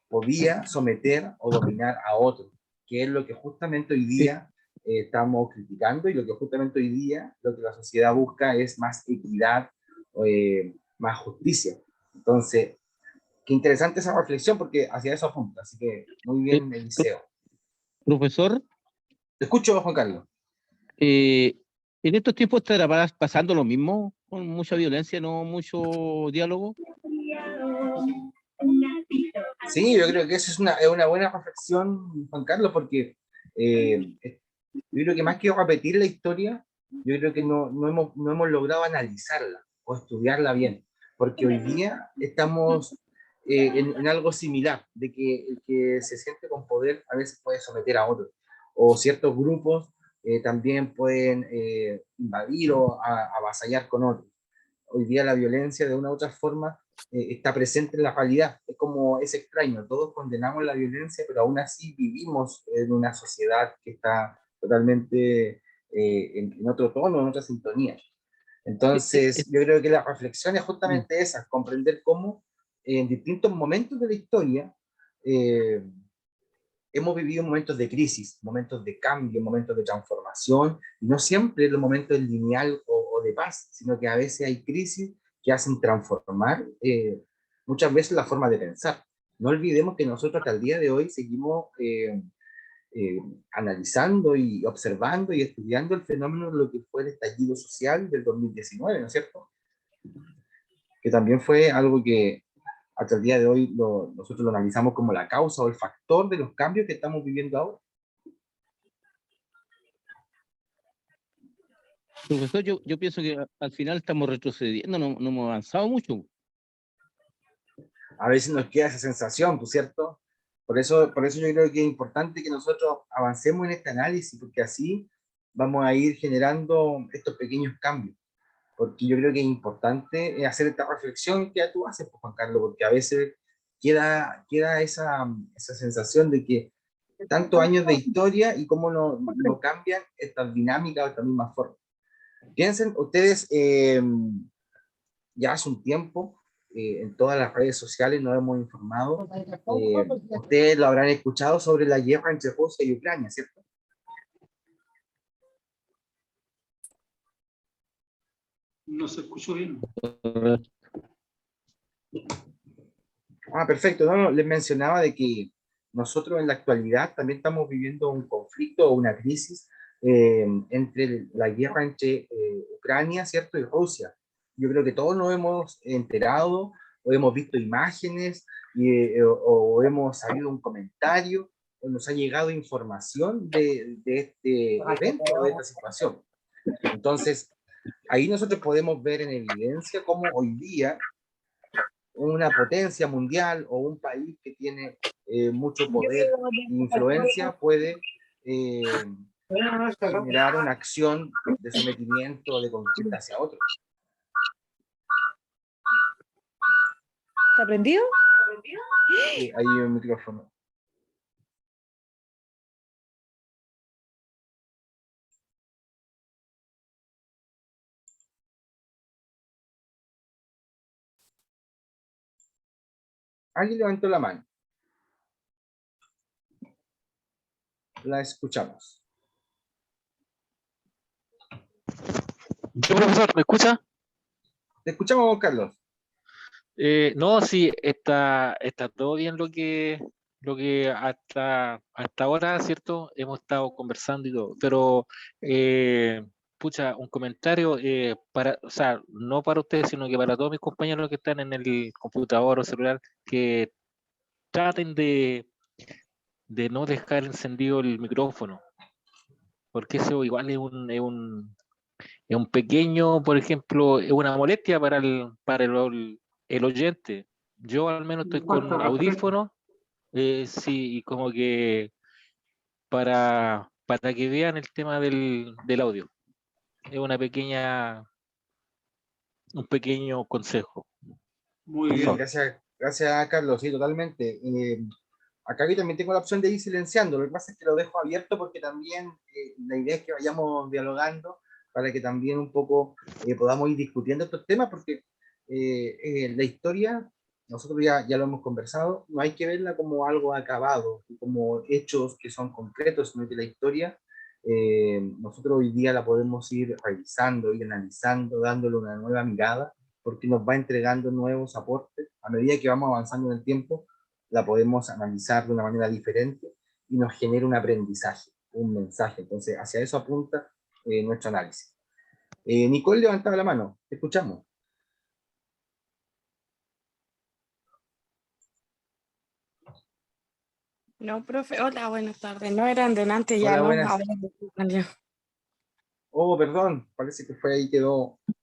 podía someter o dominar a otro, que es lo que justamente hoy día estamos criticando, y lo que justamente hoy día lo que la sociedad busca es más equidad, más justicia. Entonces, qué interesante esa reflexión, porque hacia eso apunta. Así que muy bien, Eliseo. Profesor, Te escucho, Juan Carlos. ¿en estos tiempos estará pasando lo mismo, con mucha violencia, no mucho diálogo? Sí, yo creo que eso es una buena reflexión, Juan Carlos, porque yo creo que más que repetir la historia, yo creo que no hemos logrado analizarla o estudiarla bien, porque hoy día estamos en algo similar, de que el que se siente con poder a veces puede someter a otros, o ciertos grupos también pueden invadir o avasallar con otros. Hoy día la violencia de una u otra forma está presente en la realidad. Es extraño, todos condenamos la violencia, pero aún así vivimos en una sociedad que está totalmente en otro tono, en otra sintonía. Entonces, yo creo que la reflexión es justamente esa, comprender cómo en distintos momentos de la historia hemos vivido momentos de crisis, momentos de cambio, momentos de transformación, y no siempre los momentos lineal o de paz, sino que a veces hay crisis que hacen transformar muchas veces la forma de pensar. No olvidemos que nosotros hasta el día de hoy seguimos analizando y observando y estudiando el fenómeno de lo que fue el estallido social del 2019, ¿no es cierto? Que también fue algo que hasta el día de hoy nosotros lo analizamos como la causa o el factor de los cambios que estamos viviendo ahora. Profesor, yo pienso que al final estamos retrocediendo, no hemos avanzado mucho. A veces nos queda esa sensación, ¿no es cierto? Por eso yo creo que es importante que nosotros avancemos en este análisis, porque así vamos a ir generando estos pequeños cambios. Porque yo creo que es importante hacer esta reflexión que tú haces, pues, Juan Carlos, porque a veces queda esa sensación de que tantos años de historia y cómo no cambian estas dinámicas o esta misma forma. Piensen, ustedes ya hace un tiempo en todas las redes sociales nos hemos informado, ustedes lo habrán escuchado sobre la guerra entre Rusia y Ucrania, ¿cierto? No se escuchó bien. Perfecto. No, les mencionaba de que nosotros en la actualidad también estamos viviendo un conflicto o una crisis entre la guerra entre Ucrania, ¿cierto? Y Rusia. Yo creo que todos nos hemos enterado o hemos visto imágenes o hemos sabido un comentario, o nos ha llegado información de este evento, de esta situación. Entonces, ahí nosotros podemos ver en evidencia cómo hoy día una potencia mundial o un país que tiene mucho poder e influencia puede generar una acción de sometimiento, de conquista hacia otro. ¿Está prendido? Ahí el micrófono. Alguien levantó la mano. La escuchamos. Yo, profesor, ¿me escucha? Te escuchamos, Carlos. No, sí, está todo bien lo que hasta ahora, ¿cierto? Hemos estado conversando y todo, pero pucha, un comentario o sea, no para ustedes, sino que para todos mis compañeros que están en el computador o celular, que traten de no dejar encendido el micrófono, porque eso igual es un pequeño, por ejemplo, es una molestia para el oyente. Yo al menos estoy Falta con de respeto. audífonos, sí, y como que para que vean el tema del audio. Es un pequeño consejo. Muy Por bien. Sí, favor. gracias, Carlos, sí, totalmente. Acá yo también tengo la opción de ir silenciando, lo que pasa es que lo dejo abierto porque también la idea es que vayamos dialogando para que también un poco podamos ir discutiendo estos temas, porque la historia, nosotros ya lo hemos conversado, no hay que verla como algo acabado, como hechos que son concretos, sino que la historia nosotros hoy día la podemos ir revisando, ir analizando, dándole una nueva mirada, porque nos va entregando nuevos aportes a medida que vamos avanzando en el tiempo. La podemos analizar de una manera diferente y nos genera un aprendizaje, un mensaje. Entonces, hacia eso apunta nuestro análisis. Nicole levantaba la mano, te escuchamos. No, profe, hola, buenas tardes. No eran delante ya, Hola, ¿no? buenas. Ahora me salió. Oh, perdón, parece que fue ahí quedó. No,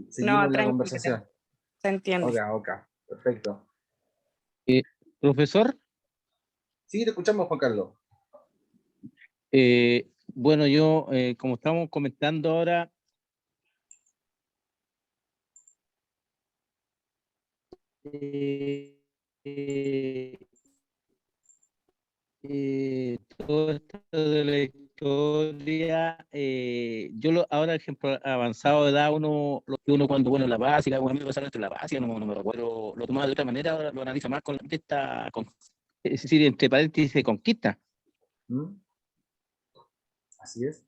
Seguimos la tranquila, conversación. se entiende. Ok, perfecto. Profesor, Sí, te escuchamos, Juan Carlos. bueno, yo, como estamos comentando ahora, todo esto de la historia, ahora, ejemplo, avanzado de edad, lo que uno cuando, bueno, la básica, bueno, a mí me pasaron esto en la básica, no me recuerdo, lo tomaba de otra manera, ahora lo analizo más con es decir, entre paréntesis, conquista. ¿Mm? Así es.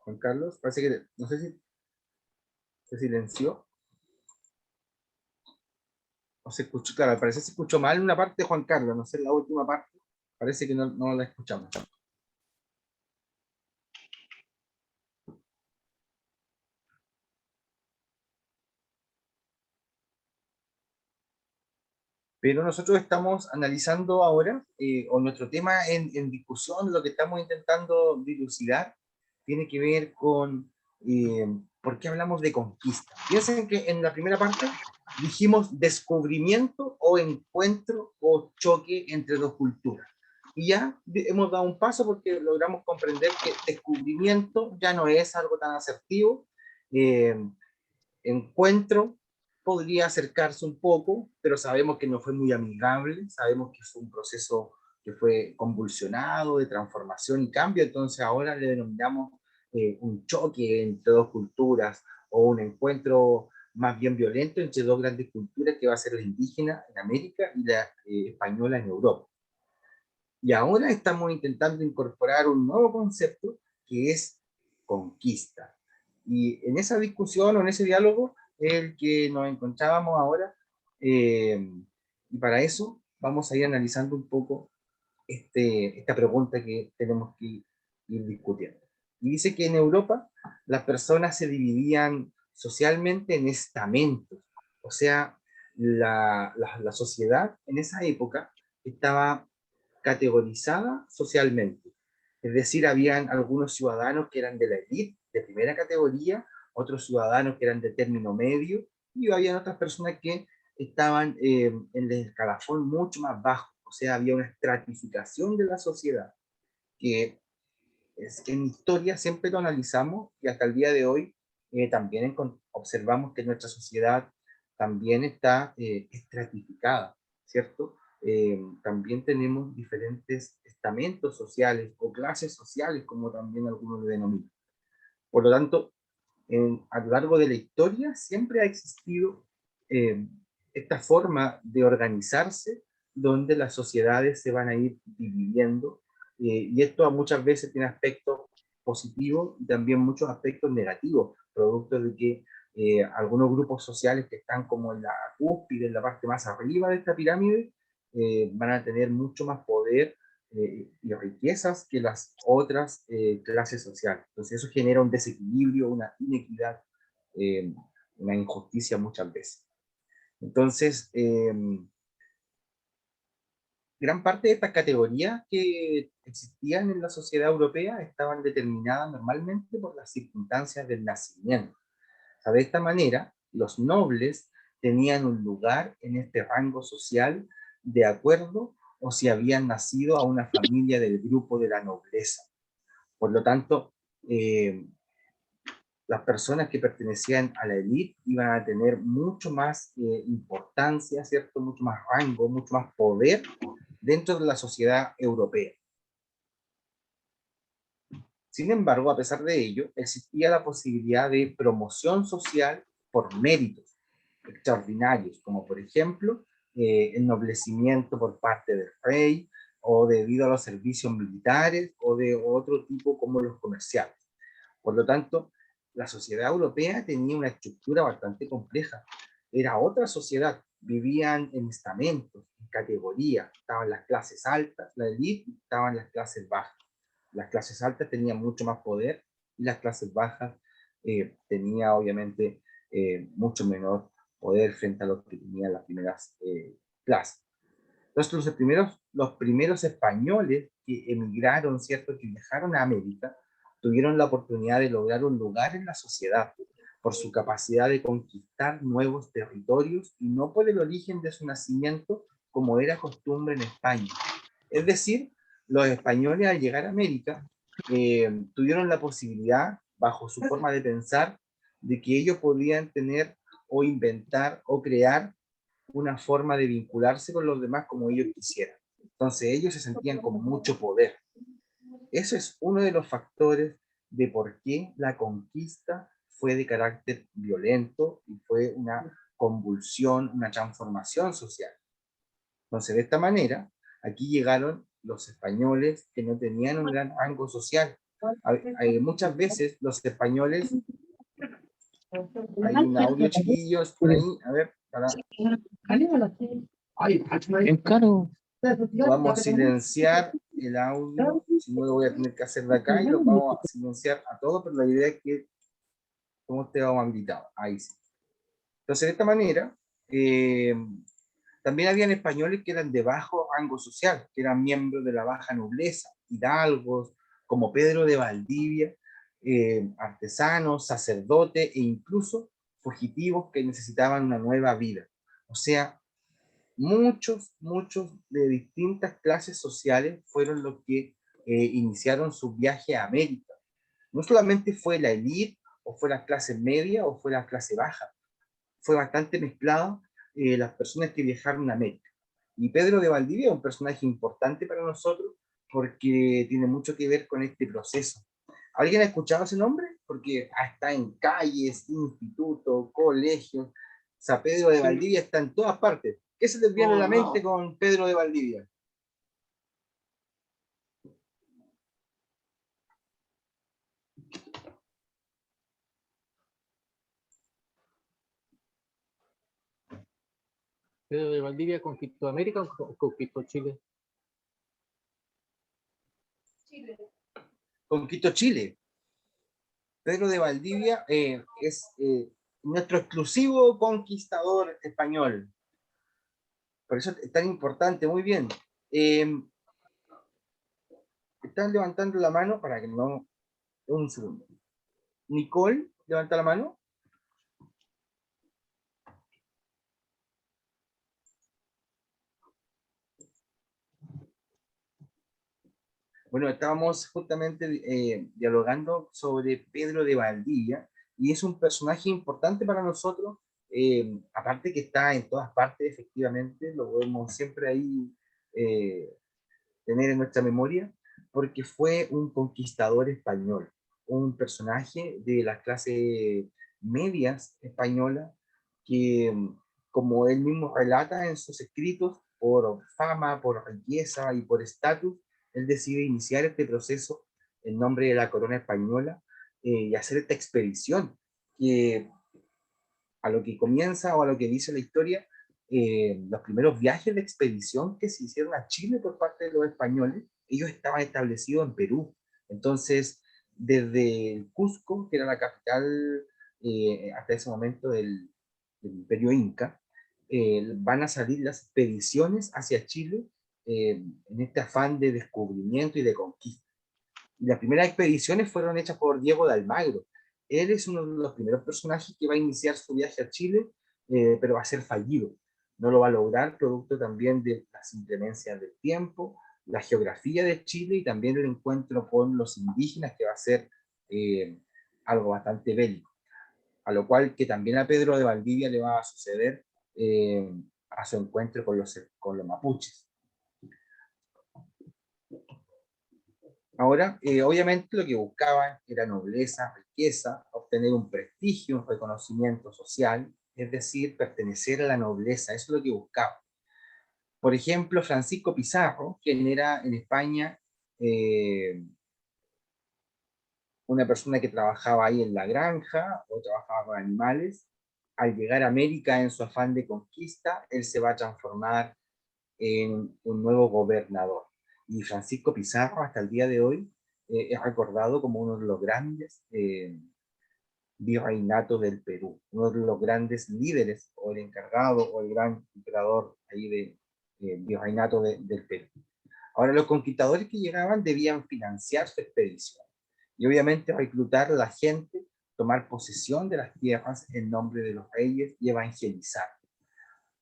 Juan Carlos, parece que, no sé si se silenció o se escuchó, claro, al parecer se escuchó mal una parte de Juan Carlos, no sé, la última parte, parece que no la escuchamos. Pero nosotros estamos analizando ahora, o nuestro tema en discusión, lo que estamos intentando dilucidar, tiene que ver con por qué hablamos de conquista. Piensen que en la primera parte dijimos descubrimiento o encuentro o choque entre dos culturas. Y ya hemos dado un paso porque logramos comprender que descubrimiento ya no es algo tan asertivo. Encuentro podría acercarse un poco, pero sabemos que no fue muy amigable, sabemos que fue un proceso que fue convulsionado de transformación y cambio, entonces ahora le denominamos un choque entre dos culturas o un encuentro más bien violento entre dos grandes culturas que va a ser la indígena en América y la española en Europa. Y ahora estamos intentando incorporar un nuevo concepto que es conquista. Y en esa discusión o en ese diálogo es el que nos encontrábamos ahora. Y para eso vamos a ir analizando un poco esta pregunta que tenemos que ir discutiendo. Y dice que en Europa las personas se dividían socialmente en estamentos. O sea, la sociedad en esa época estaba categorizada socialmente. Es decir, habían algunos ciudadanos que eran de la élite, de primera categoría, otros ciudadanos que eran de término medio, y había otras personas que estaban en el escalafón mucho más bajo. O sea, había una estratificación de la sociedad que es que en historia siempre lo analizamos y hasta el día de hoy también observamos que nuestra sociedad también está estratificada, ¿cierto? También tenemos diferentes estamentos sociales o clases sociales, como también algunos le denominan. Por lo tanto, a lo largo de la historia siempre ha existido eh, esta forma de organizarse donde las sociedades se van a ir dividiendo y esto muchas veces tiene aspectos positivos y también muchos aspectos negativos, producto de que algunos grupos sociales que están como en la cúspide, en la parte más arriba de esta pirámide, van a tener mucho más poder y riquezas que las otras clases sociales. Entonces eso genera un desequilibrio, una inequidad, una injusticia muchas veces. Entonces, gran parte de estas categorías que existían en la sociedad europea estaban determinadas normalmente por las circunstancias del nacimiento. O sea, de esta manera, los nobles tenían un lugar en este rango social de acuerdo o si habían nacido a una familia del grupo de la nobleza. Por lo tanto, las personas que pertenecían a la élite iban a tener mucho más importancia, ¿cierto? Mucho más rango, mucho más poder dentro de la sociedad europea. Sin embargo, a pesar de ello, existía la posibilidad de promoción social por méritos extraordinarios, como por ejemplo, ennoblecimiento por parte del rey, o debido a los servicios militares, o de otro tipo como los comerciales. Por lo tanto, la sociedad europea tenía una estructura bastante compleja. Era otra sociedad, vivían en estamentos, en categorías, estaban las clases altas, la élite, estaban las clases bajas. Las clases altas tenían mucho más poder y las clases bajas tenían obviamente mucho menor poder frente a los que tenían las primeras clases. Entonces los primeros españoles que emigraron, ¿cierto?, que viajaron a América, tuvieron la oportunidad de lograr un lugar en la sociedad por su capacidad de conquistar nuevos territorios y no por el origen de su nacimiento como era costumbre en España. Es decir, los españoles al llegar a América tuvieron la posibilidad, bajo su forma de pensar, de que ellos podían tener o inventar o crear una forma de vincularse con los demás como ellos quisieran. Entonces ellos se sentían con mucho poder. Eso es uno de los factores de por qué la conquista fue de carácter violento y fue una convulsión, una transformación social. Entonces, de esta manera, aquí llegaron los españoles que no tenían un gran rango social. Muchas veces los españoles, hay un audio, chiquillos, por ahí, a ver, para... En caro. Vamos a silenciar el audio, si no lo voy a tener que hacer de acá y lo vamos a silenciar a todos, pero la idea es que como te vamos a habilitar, ahí sí. Entonces, de esta manera, también habían españoles que eran de bajo rango social, que eran miembros de la baja nobleza, hidalgos, como Pedro de Valdivia, artesanos, sacerdotes e incluso fugitivos que necesitaban una nueva vida. O sea, muchos de distintas clases sociales fueron los que iniciaron su viaje a América. No solamente fue la élite, o fue la clase media, o fue la clase baja. Fue bastante mezclado las personas que viajaron a América. Y Pedro de Valdivia es un personaje importante para nosotros porque tiene mucho que ver con este proceso. ¿Alguien ha escuchado ese nombre? Porque está en calles, institutos, colegios. O sea, Pedro de Valdivia está en todas partes. ¿Qué se les viene a la mente con Pedro de Valdivia? ¿Pedro de Valdivia conquistó América o conquistó Chile? Conquistó Chile. Pedro de Valdivia es nuestro exclusivo conquistador español. Por eso es tan importante, muy bien. Están levantando la mano para que no... Un segundo. Nicole, levanta la mano. Bueno, estábamos justamente dialogando sobre Pedro de Valdivia, y es un personaje importante para nosotros, aparte que está en todas partes, efectivamente, lo podemos siempre ahí tener en nuestra memoria, porque fue un conquistador español, un personaje de las clases medias españolas, que, como él mismo relata en sus escritos, por fama, por riqueza y por estatus, él decide iniciar este proceso en nombre de la corona española, y hacer esta expedición, que a lo que comienza o a lo que dice la historia, los primeros viajes de expedición que se hicieron a Chile por parte de los españoles, ellos estaban establecidos en Perú. Entonces, desde el Cusco, que era la capital hasta ese momento del Imperio Inca, van a salir las expediciones hacia Chile, en este afán de descubrimiento y de conquista. Y las primeras expediciones fueron hechas por Diego de Almagro. Él es uno de los primeros personajes que va a iniciar su viaje a Chile, pero va a ser fallido. No lo va a lograr, producto también de las inclemencias del tiempo, la geografía de Chile y también el encuentro con los indígenas, que va a ser algo bastante bélico. A lo cual que también a Pedro de Valdivia le va a suceder a su encuentro con los mapuches. Ahora, obviamente lo que buscaban era nobleza, riqueza, obtener un prestigio, un reconocimiento social, es decir, pertenecer a la nobleza, eso es lo que buscaban. Por ejemplo, Francisco Pizarro, quien era en España una persona que trabajaba ahí en la granja o trabajaba con animales, al llegar a América en su afán de conquista, él se va a transformar en un nuevo gobernador. Y Francisco Pizarro, hasta el día de hoy, es recordado como uno de los grandes virreinatos del Perú, uno de los grandes líderes, o el encargado, o el gran emperador ahí de virreinato del Perú. Ahora, los conquistadores que llegaban debían financiar su expedición, y obviamente reclutar a la gente, tomar posesión de las tierras en nombre de los reyes y evangelizar.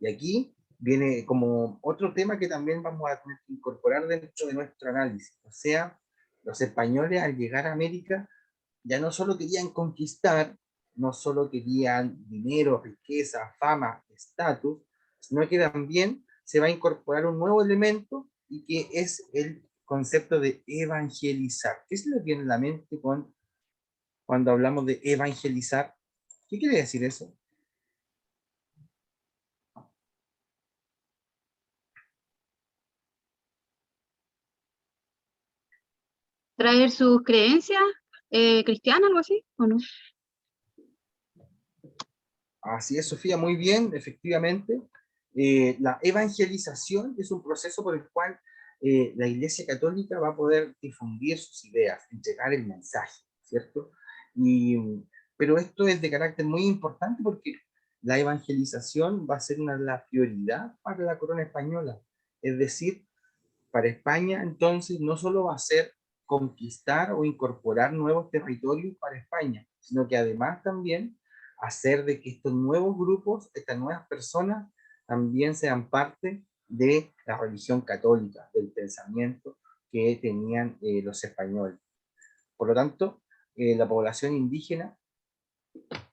Y aquí viene como otro tema que también vamos a tener que incorporar dentro de nuestro análisis. O sea, los españoles al llegar a América ya no solo querían conquistar, no solo querían dinero, riqueza, fama, estatus, sino que también se va a incorporar un nuevo elemento, y que es el concepto de evangelizar. ¿Qué se les viene en la mente cuando hablamos de evangelizar? ¿Qué quiere decir eso? ¿Traer sus creencias cristianas, algo así, o no? Así es, Sofía, muy bien, efectivamente. La evangelización es un proceso por el cual la Iglesia Católica va a poder difundir sus ideas, entregar el mensaje, ¿cierto? Pero esto es de carácter muy importante, porque la evangelización va a ser una de las prioridades para la corona española. Es decir, para España, entonces, no solo va a ser conquistar o incorporar nuevos territorios para España, sino que además también hacer de que estos nuevos grupos, estas nuevas personas, también sean parte de la religión católica, del pensamiento que tenían los españoles. Por lo tanto, la población indígena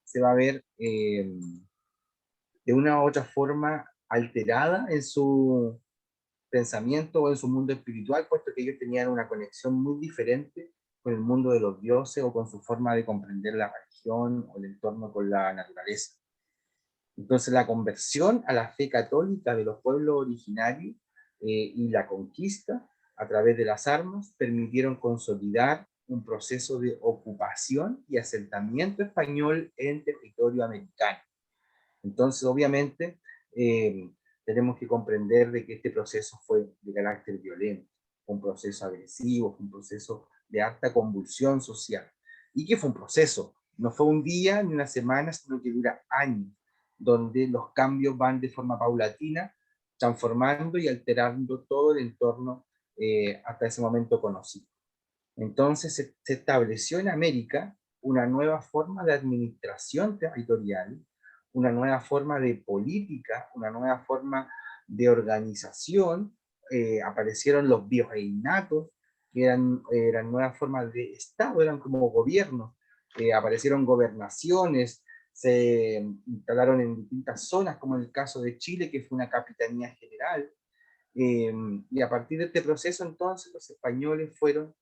se va a ver de una u otra forma alterada en su pensamiento o en su mundo espiritual, puesto que ellos tenían una conexión muy diferente con el mundo de los dioses o con su forma de comprender la religión o el entorno con la naturaleza. Entonces, la conversión a la fe católica de los pueblos originarios y la conquista a través de las armas permitieron consolidar un proceso de ocupación y asentamiento español en territorio americano. Entonces, obviamente, tenemos que comprender de que este proceso fue de carácter violento, un proceso agresivo, un proceso de alta convulsión social. y que fue un proceso. No fue un día ni una semana, sino que dura años, donde los cambios van de forma paulatina, transformando y alterando todo el entorno hasta ese momento conocido. Entonces se estableció en América una nueva forma de administración territorial, una nueva forma de política, una nueva forma de organización. Aparecieron los virreinatos, que eran nuevas formas de Estado, eran como gobiernos. Aparecieron gobernaciones, se instalaron en distintas zonas, como en el caso de Chile, que fue una capitanía general. Y a partir de este proceso, entonces, los españoles fueron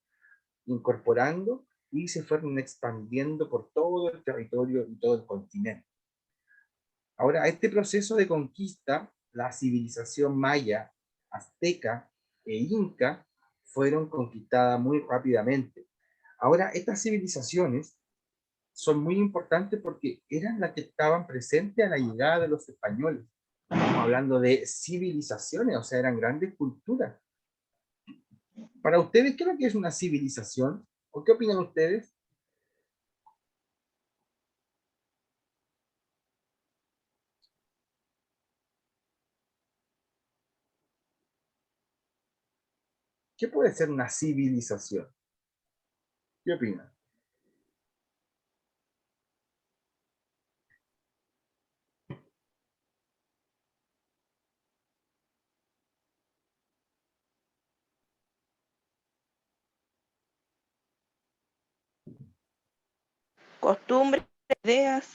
incorporando y se fueron expandiendo por todo el territorio y todo el continente. Ahora, este proceso de conquista, la civilización maya, azteca e inca fueron conquistadas muy rápidamente. Ahora, estas civilizaciones son muy importantes porque eran las que estaban presentes a la llegada de los españoles. Estamos hablando de civilizaciones, o sea, eran grandes culturas. Para ustedes, ¿qué es lo que es una civilización? ¿O qué opinan ustedes? ¿Qué puede ser una civilización? ¿Qué opinan? Costumbres, ideas.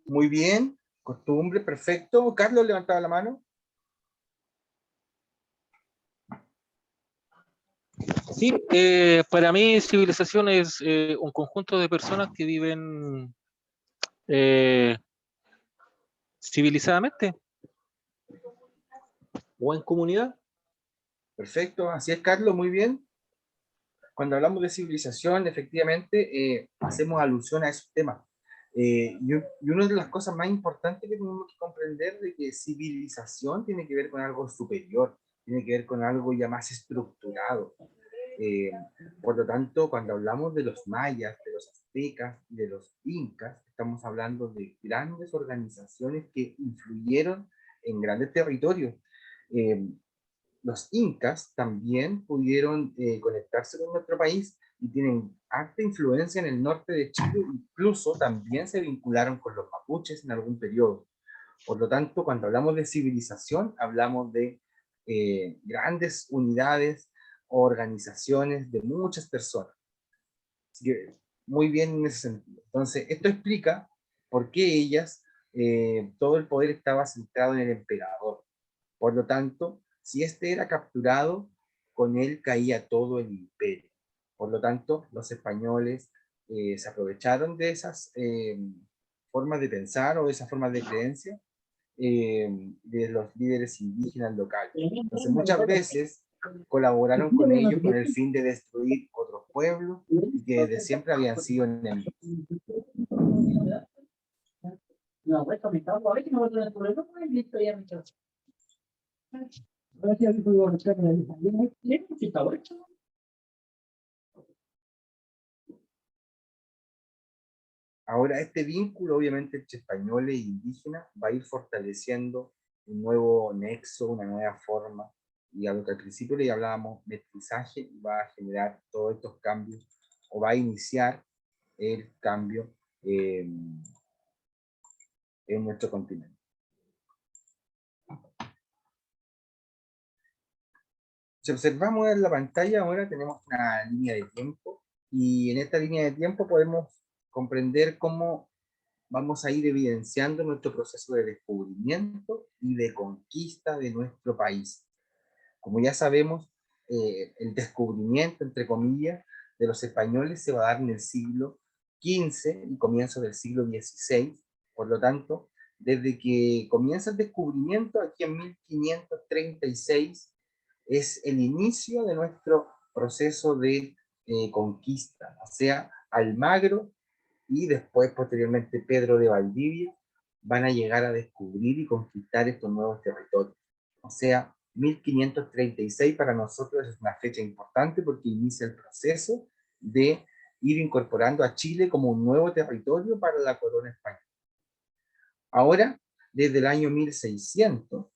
Muy bien, costumbre, perfecto. Carlos levantaba la mano. Sí, para mí civilización es un conjunto de personas que viven civilizadamente o en comunidad. Perfecto, así es, Carlos, muy bien. Cuando hablamos de civilización, efectivamente, hacemos alusión a esos temas. Y una de las cosas más importantes que tenemos que comprender de que civilización tiene que ver con algo superior, tiene que ver con algo ya más estructurado. Eh, por lo tanto, cuando hablamos de los mayas, de los aztecas y de los incas, estamos hablando de grandes organizaciones que influyeron en grandes territorios. Eh, los incas también pudieron conectarse con nuestro país y tienen alta influencia en el norte de Chile, incluso también se vincularon con los mapuches en algún periodo. Por lo tanto, cuando hablamos de civilización, hablamos de grandes unidades o organizaciones de muchas personas. Así que, muy bien en ese sentido. Entonces, esto explica por qué ellas, todo el poder estaba centrado en el emperador. Por lo tanto, si este era capturado, con él caía todo el imperio. Por lo tanto, los españoles se aprovecharon de esas formas de pensar o de esas formas de creencia de los líderes indígenas locales. Entonces, muchas veces colaboraron con ellos con el fin de destruir otros pueblos y que desde siempre habían sido enemigos. Ahora, este vínculo, obviamente, entre españoles e indígenas va a ir fortaleciendo un nuevo nexo, una nueva forma, y a lo que al principio le hablábamos mestizaje, va a generar todos estos cambios, o va a iniciar el cambio en nuestro continente. Si observamos en la pantalla, ahora tenemos una línea de tiempo, y en esta línea de tiempo podemos comprender cómo vamos a ir evidenciando nuestro proceso de descubrimiento y de conquista de nuestro país. Como ya sabemos, el descubrimiento, entre comillas, de los españoles se va a dar en el siglo XV y comienzo del siglo XVI. Por lo tanto, desde que comienza el descubrimiento, aquí en 1536, es el inicio de nuestro proceso de conquista. O sea, Almagro y después, posteriormente, Pedro de Valdivia van a llegar a descubrir y conquistar estos nuevos territorios. O sea, 1536 para nosotros es una fecha importante porque inicia el proceso de ir incorporando a Chile como un nuevo territorio para la corona española. Ahora, desde el año 1600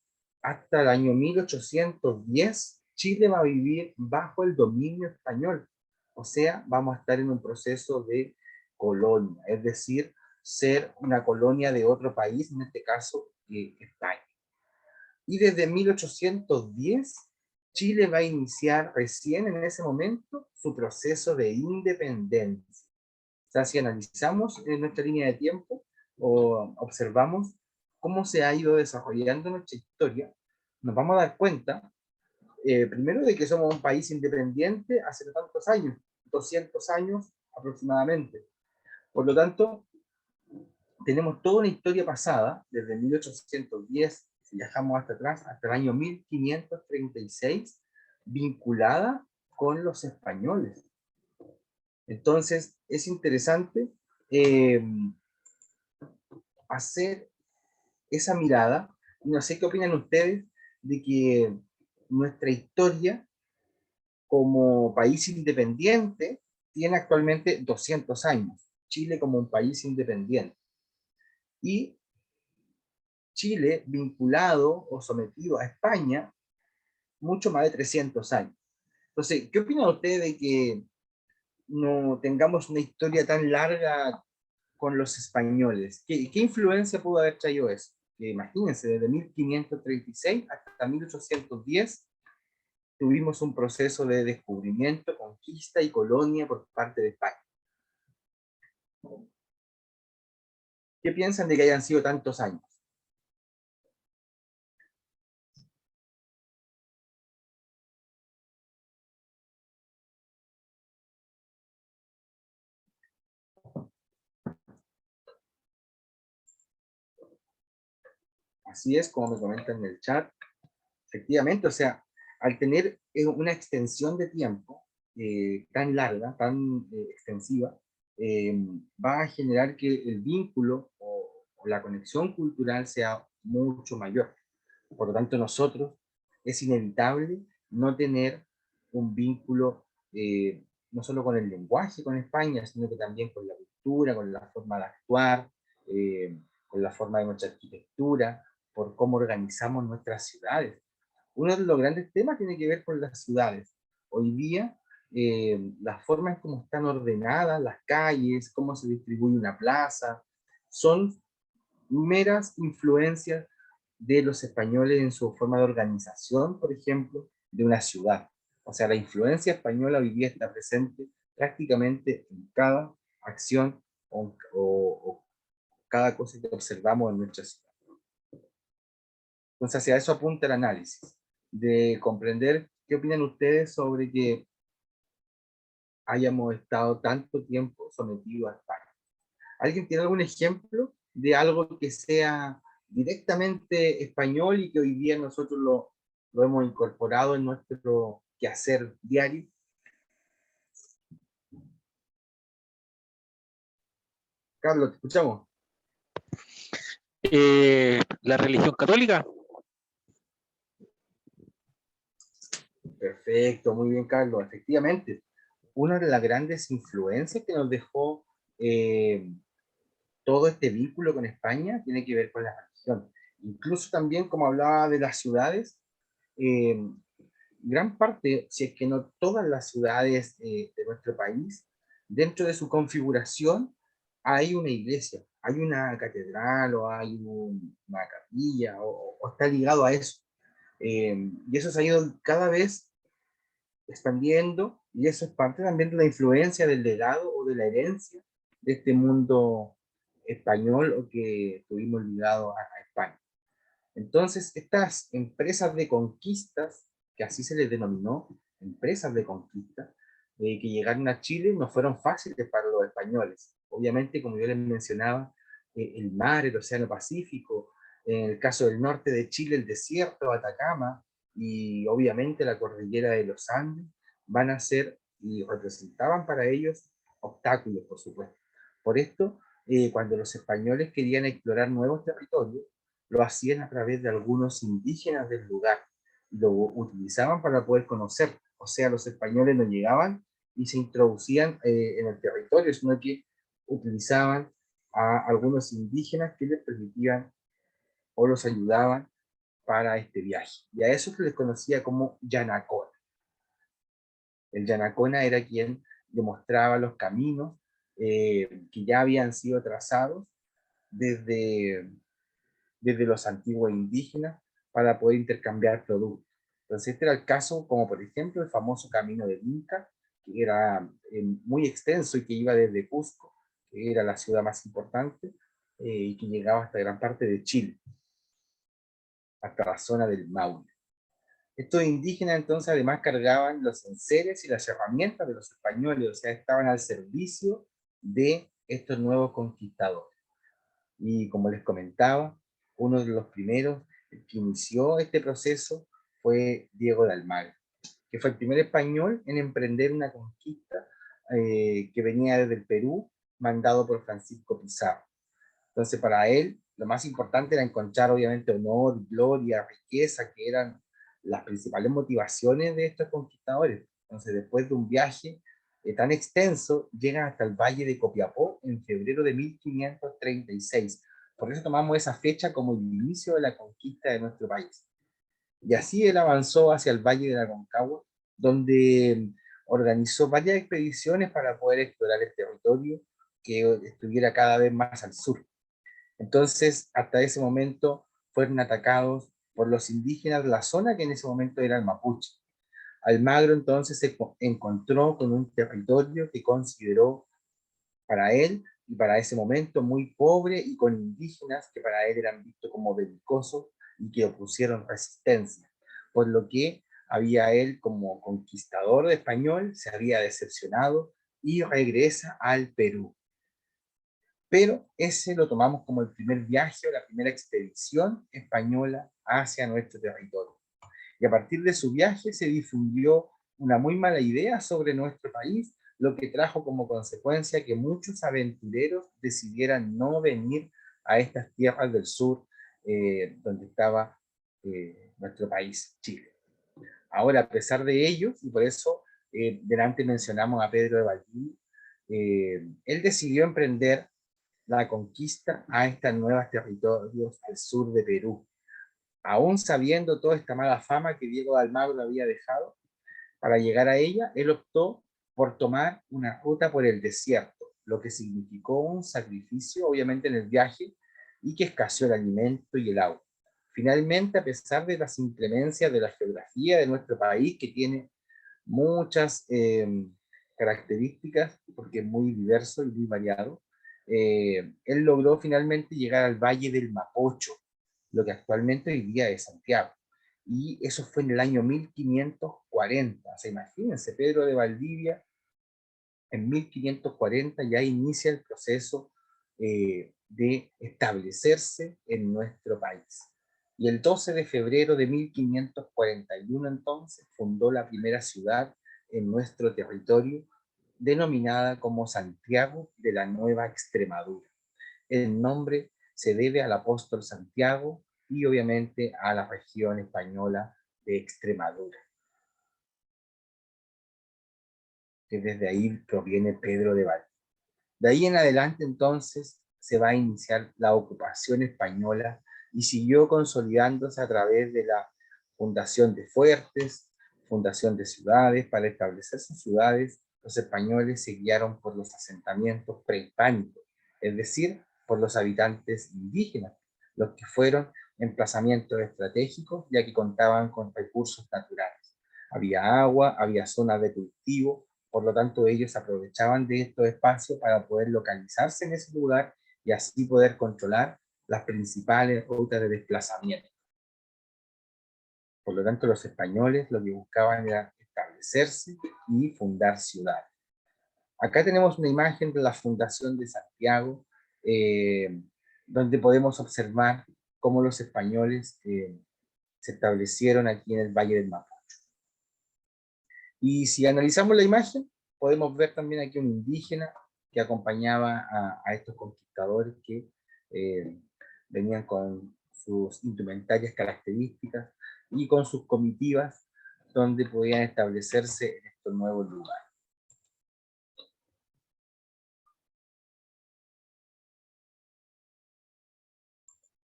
hasta el año 1810, Chile va a vivir bajo el dominio español. O sea, vamos a estar en un proceso de colonia, es decir, ser una colonia de otro país, en este caso España. Y desde 1810, Chile va a iniciar recién en ese momento su proceso de independencia. O sea, si analizamos en nuestra línea de tiempo o observamos cómo se ha ido desarrollando nuestra historia, nos vamos a dar cuenta, primero, de que somos un país independiente hace tantos años, 200 años aproximadamente. Por lo tanto, tenemos toda una historia pasada, desde 1810, si viajamos hasta atrás, hasta el año 1536, vinculada con los españoles. Entonces, es interesante hacer esa mirada. No sé qué opinan ustedes de que nuestra historia como país independiente tiene actualmente 200 años. Chile como un país independiente. Y Chile vinculado o sometido a España mucho más de 300 años. Entonces, ¿qué opinan ustedes de que no tengamos una historia tan larga con los españoles? ¿Qué influencia pudo haber traído eso? Que imagínense, desde 1536 hasta 1810 tuvimos un proceso de descubrimiento, conquista y colonia por parte de España. ¿Qué piensan de que hayan sido tantos años? Así es, como me comentan en el chat. Efectivamente, o sea, al tener una extensión de tiempo tan larga, tan extensiva, va a generar que el vínculo o la conexión cultural sea mucho mayor. Por lo tanto, nosotros es inevitable no tener un vínculo no solo con el lenguaje, con España, sino que también con la cultura, con la forma de actuar, con la forma de nuestra arquitectura, por cómo organizamos nuestras ciudades. Uno de los grandes temas tiene que ver con las ciudades. Hoy día, la forma en cómo están ordenadas las calles, cómo se distribuye una plaza, son meras influencias de los españoles en su forma de organización, por ejemplo, de una ciudad. O sea, la influencia española hoy día está presente prácticamente en cada acción o cada cosa que observamos en nuestra ciudad. Entonces, hacia eso apunta el análisis, de comprender qué opinan ustedes sobre que hayamos estado tanto tiempo sometidos a España. ¿Alguien tiene algún ejemplo de algo que sea directamente español y que hoy día nosotros lo hemos incorporado en nuestro quehacer diario? Carlos, te escuchamos. La religión católica. Perfecto, muy bien, Carlos. Efectivamente, una de las grandes influencias que nos dejó todo este vínculo con España tiene que ver con la religión. Incluso también, como hablaba de las ciudades, gran parte, si es que no todas las ciudades de nuestro país, dentro de su configuración hay una iglesia, hay una catedral o hay una capilla o está ligado a eso. Y eso se ha ido cada vez expandiendo y eso es parte también de la influencia del legado o de la herencia de este mundo español o que tuvimos ligado a España. Entonces, estas empresas de conquistas, que así se les denominó, empresas de conquista, que llegaron a Chile, no fueron fáciles para los españoles. Obviamente, como yo les mencionaba, el mar, el Océano Pacífico, en el caso del norte de Chile, el desierto, Atacama, y obviamente la cordillera de los Andes, van a ser y representaban para ellos obstáculos, por supuesto. Por esto, cuando los españoles querían explorar nuevos territorios, lo hacían a través de algunos indígenas del lugar. lo utilizaban para poder conocer. O sea, los españoles no llegaban y se introducían en el territorio, sino que utilizaban a algunos indígenas que les permitían o los ayudaban para este viaje. Y a eso se les conocía como Yanacona. El Yanacona era quien demostraba los caminos que ya habían sido trazados desde los antiguos indígenas para poder intercambiar productos. Entonces este era el caso, como por ejemplo el famoso Camino del Inca, que era muy extenso y que iba desde Cusco, que era la ciudad más importante, y que llegaba hasta gran parte de Chile, hasta la zona del Maule. Estos indígenas entonces además cargaban los enseres y las herramientas de los españoles, o sea, estaban al servicio de estos nuevos conquistadores. Y como les comentaba, uno de los primeros que inició este proceso fue Diego de Almagro, que fue el primer español en emprender una conquista que venía desde el Perú, mandado por Francisco Pizarro. Entonces para él lo más importante era encontrar obviamente honor, gloria, riqueza, que eran las principales motivaciones de estos conquistadores. Entonces después de un viaje tan extenso, llegan hasta el Valle de Copiapó en febrero de 1536. Por eso tomamos esa fecha como el inicio de la conquista de nuestro país. Y así él avanzó hacia el Valle de la Aconcagua, donde organizó varias expediciones para poder explorar el territorio que estuviera cada vez más al sur. Entonces, hasta ese momento fueron atacados por los indígenas de la zona que en ese momento era el Mapuche. Almagro entonces se encontró con un territorio que consideró para él y para ese momento muy pobre y con indígenas que para él eran vistos como belicosos y que opusieron resistencia, por lo que había él como conquistador español, se había decepcionado y regresa al Perú. Pero ese lo tomamos como el primer viaje o la primera expedición española hacia nuestro territorio. Y a partir de su viaje se difundió una muy mala idea sobre nuestro país, lo que trajo como consecuencia que muchos aventureros decidieran no venir a estas tierras del sur, donde estaba nuestro país, Chile. Ahora, a pesar de ellos, y por eso delante mencionamos a Pedro de Valdivia, él decidió emprender la conquista a estos nuevos territorios al sur de Perú. Aún sabiendo toda esta mala fama que Diego de Almagro había dejado, para llegar a ella, él optó por tomar una ruta por el desierto, lo que significó un sacrificio, obviamente, en el viaje, y que escaseó el alimento y el agua. Finalmente, a pesar de las inclemencias de la geografía de nuestro país, que tiene muchas características, porque es muy diverso y muy variado, él logró finalmente llegar al Valle del Mapocho, lo que actualmente hoy día es Santiago. Y eso fue en el año 1540. O sea, imagínense, Pedro de Valdivia en 1540 ya inicia el proceso de establecerse en nuestro país. Y el 12 de febrero de 1541 entonces fundó la primera ciudad en nuestro territorio, denominada como Santiago de la Nueva Extremadura. El nombre se debe al apóstol Santiago y obviamente a la región española de Extremadura, que desde ahí proviene Pedro de Valdivia. De ahí en adelante entonces se va a iniciar la ocupación española y siguió consolidándose a través de la fundación de fuertes, fundación de ciudades. Para establecer sus ciudades, los españoles se guiaron por los asentamientos prehispánicos, es decir, por los habitantes indígenas, los que fueron emplazamientos estratégicos ya que contaban con recursos naturales. Había agua, había zonas de cultivo, por lo tanto ellos aprovechaban de estos espacios para poder localizarse en ese lugar y así poder controlar las principales rutas de desplazamiento. Por lo tanto, los españoles lo que buscaban era establecerse y fundar ciudades. Acá tenemos una imagen de la fundación de Santiago, donde podemos observar cómo los españoles se establecieron aquí en el Valle del Mapocho. Y si analizamos la imagen, podemos ver también aquí un indígena que acompañaba a estos conquistadores que venían con sus indumentarias características y con sus comitivas, donde podían establecerse en estos nuevos lugares.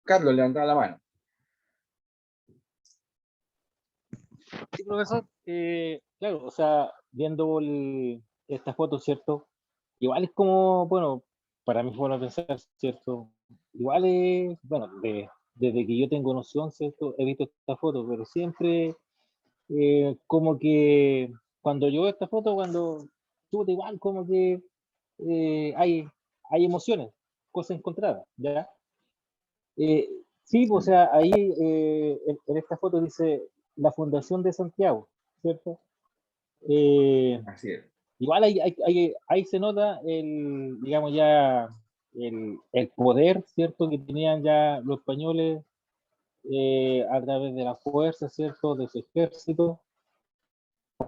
Carlos, levantaba la mano. Sí, profesor, claro, o sea, viendo esta foto, ¿cierto? Igual es como, bueno, para mí fue bueno pensar, ¿cierto? Igual es, bueno, desde que yo tengo noción, ¿cierto? He visto esta foto, pero siempre como que cuando yo veo esta foto, cuando tú igual como que hay emociones, cosas encontradas, ¿ya? Sí, o sea, ahí en esta foto dice la Fundación de Santiago, ¿cierto? Así es. Igual ahí se nota digamos ya, el poder, ¿cierto? Que tenían ya los españoles a través de la fuerza, ¿cierto? De su ejército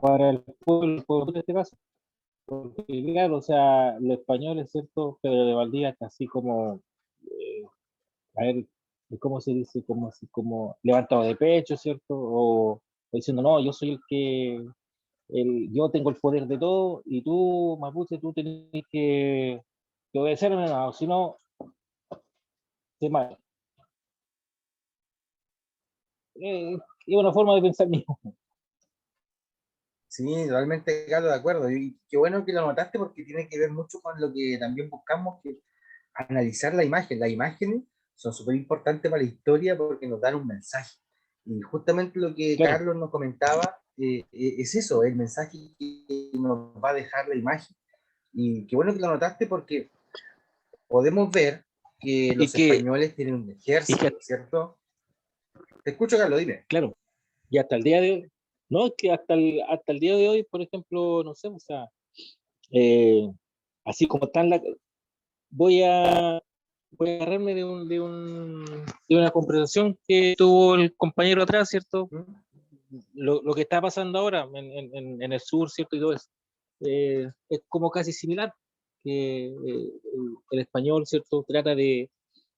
para el pueblo en este caso. Porque claro, o sea, los españoles, ¿cierto? Pedro de Valdivia, casi como, a ver, ¿cómo se dice? Como, así, como levantado de pecho, ¿cierto? O diciendo, no, yo soy yo tengo el poder de todo y tú, Mapuche, tú tenés que obedecerme, no, si no, se mata. Es una forma de pensar mismo. Sí, totalmente, Carlos, de acuerdo. Y qué bueno que lo notaste porque tiene que ver mucho con lo que también buscamos, que analizar la imagen. Las imágenes son súper importantes para la historia porque nos dan un mensaje. Y justamente lo que Claro. Carlos nos comentaba es eso, el mensaje que nos va a dejar la imagen. Y qué bueno que lo notaste porque podemos ver que Y los que, españoles tienen un y ejército, que, ¿cierto? Te escucho, Carlos, dime. claro, y hasta el día de hoy, no, es que hasta el día de hoy, por ejemplo, no sé, o sea, eh, así como están voy a voy a agarrarme de una conversación que tuvo el compañero atrás, ¿cierto? Lo que está pasando ahora en el sur, ¿cierto? Y todo eso. Es como casi similar, que el español, ¿cierto? Trata de,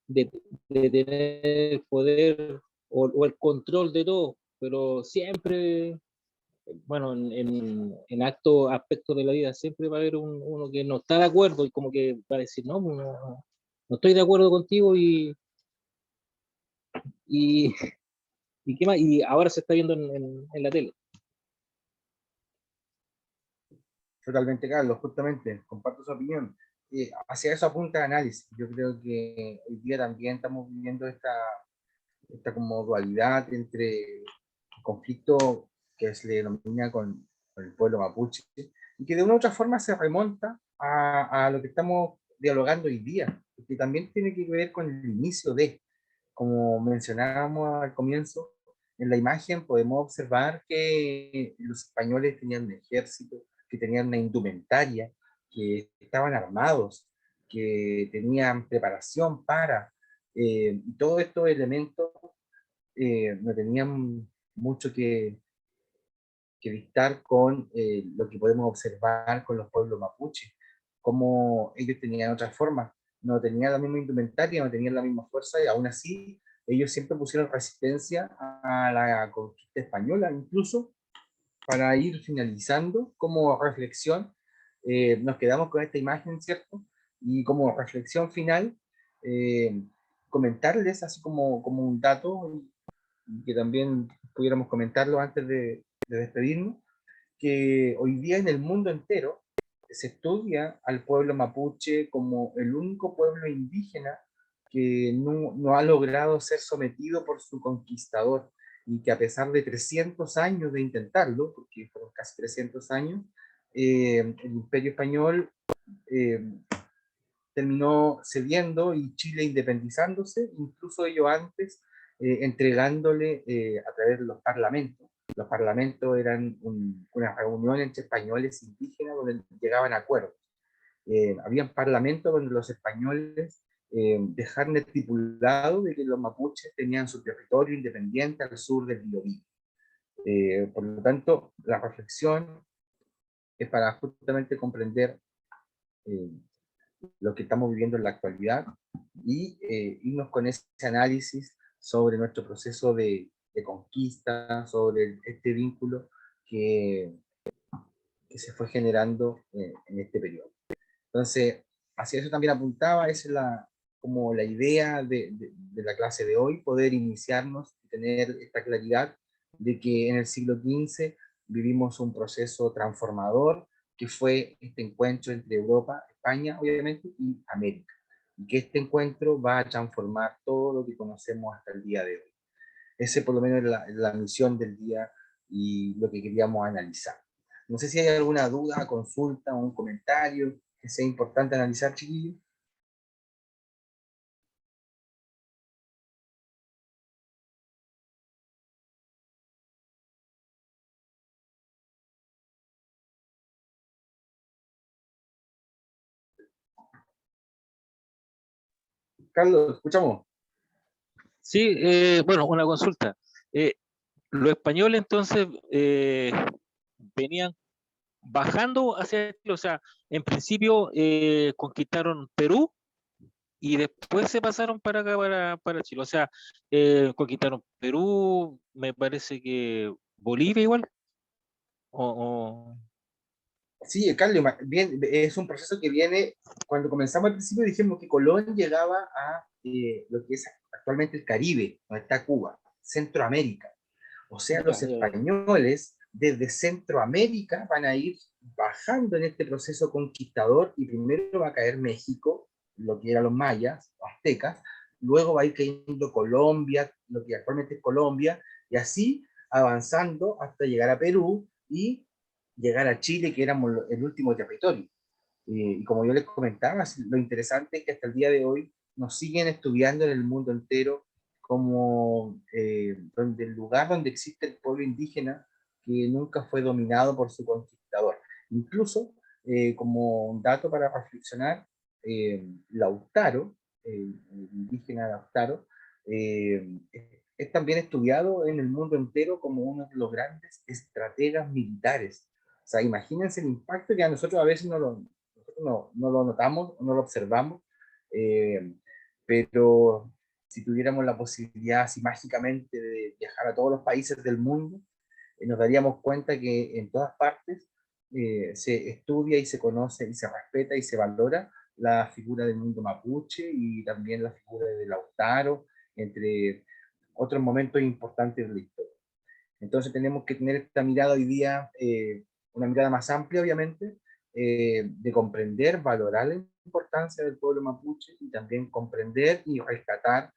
de tener el poder o el control de todo, pero siempre, bueno, en aspectos de la vida, siempre va a haber uno que no está de acuerdo y como que va a decir, no, no estoy de acuerdo contigo y, ¿qué más? Y ahora se está viendo en la tele. Totalmente, Carlos, justamente, comparto su opinión. Hacia eso apunta el análisis. Yo creo que hoy día también estamos viviendo esta como dualidad entre el conflicto que se le denomina con el pueblo mapuche, y que de una u otra forma se remonta a lo que estamos dialogando hoy día, que también tiene que ver con el inicio de, como mencionábamos al comienzo, en la imagen podemos observar que los españoles tenían un ejército, que tenían una indumentaria, que estaban armados, que tenían preparación para, y todos estos elementos no tenían mucho que dictar con lo que podemos observar con los pueblos mapuches, como ellos tenían otras formas, no tenían la misma indumentaria, no tenían la misma fuerza, y aún así ellos siempre pusieron resistencia a la conquista española, incluso para ir finalizando como reflexión, nos quedamos con esta imagen, ¿cierto? Y como reflexión final, eh, comentarles así como un dato, y que también pudiéramos comentarlo antes de despedirnos, que hoy día en el mundo entero se estudia al pueblo mapuche como el único pueblo indígena que no ha logrado ser sometido por su conquistador, y que a pesar de 300 años de intentarlo, porque fueron casi 300 años, el Imperio Español eh, terminó cediendo y Chile independizándose, incluso ello antes, entregándole a través de los parlamentos. Los parlamentos eran una reunión entre españoles e indígenas donde llegaban a acuerdos. Había parlamentos donde los españoles dejaron estipulado de que los mapuches tenían su territorio independiente al sur del Biobío. Por lo tanto, la reflexión es para justamente comprender eh, lo que estamos viviendo en la actualidad y irnos con ese análisis sobre nuestro proceso de de conquista, sobre este vínculo que se fue generando en este periodo. Entonces, hacia eso también apuntaba, esa es como la idea de la clase de hoy, poder iniciarnos y tener esta claridad de que en el siglo XV vivimos un proceso transformador, que fue este encuentro entre Europa, España, obviamente, y América. Y que este encuentro va a transformar todo lo que conocemos hasta el día de hoy. Ese por lo menos es la misión del día y lo que queríamos analizar. No sé si hay alguna duda, consulta o un comentario que sea importante analizar, chiquillos. Carlos, ¿escuchamos? Sí, bueno, una consulta. Los españoles entonces venían bajando hacia Chile, o sea, en principio conquistaron Perú y después se pasaron para acá, para Chile. O sea, conquistaron Perú, me parece que Bolivia igual. O... Sí, Carlos, bien, es un proceso que viene, cuando comenzamos al principio dijimos que Colón llegaba a lo que es actualmente el Caribe, donde está Cuba, Centroamérica. O sea, los españoles desde Centroamérica van a ir bajando en este proceso conquistador y primero va a caer México, lo que eran los mayas, los aztecas, luego va a ir cayendo Colombia, lo que actualmente es Colombia, y así avanzando hasta llegar a Perú y llegar a Chile, que éramos el último territorio. Y como yo les comentaba, lo interesante es que hasta el día de hoy nos siguen estudiando en el mundo entero como donde el lugar donde existe el pueblo indígena que nunca fue dominado por su conquistador. Incluso, como un dato para reflexionar, Lautaro, el indígena Lautaro, es también estudiado en el mundo entero como uno de los grandes estrategas militares. O sea, imagínense el impacto que a nosotros a veces no lo notamos, no lo observamos, pero si tuviéramos la posibilidad así mágicamente de viajar a todos los países del mundo, nos daríamos cuenta que en todas partes se estudia y se conoce y se respeta y se valora la figura del mundo mapuche y también la figura de Lautaro, entre otros momentos importantes de la historia. Entonces tenemos que tener esta mirada hoy día, una mirada más amplia obviamente, de comprender, valorar la importancia del pueblo mapuche y también comprender y rescatar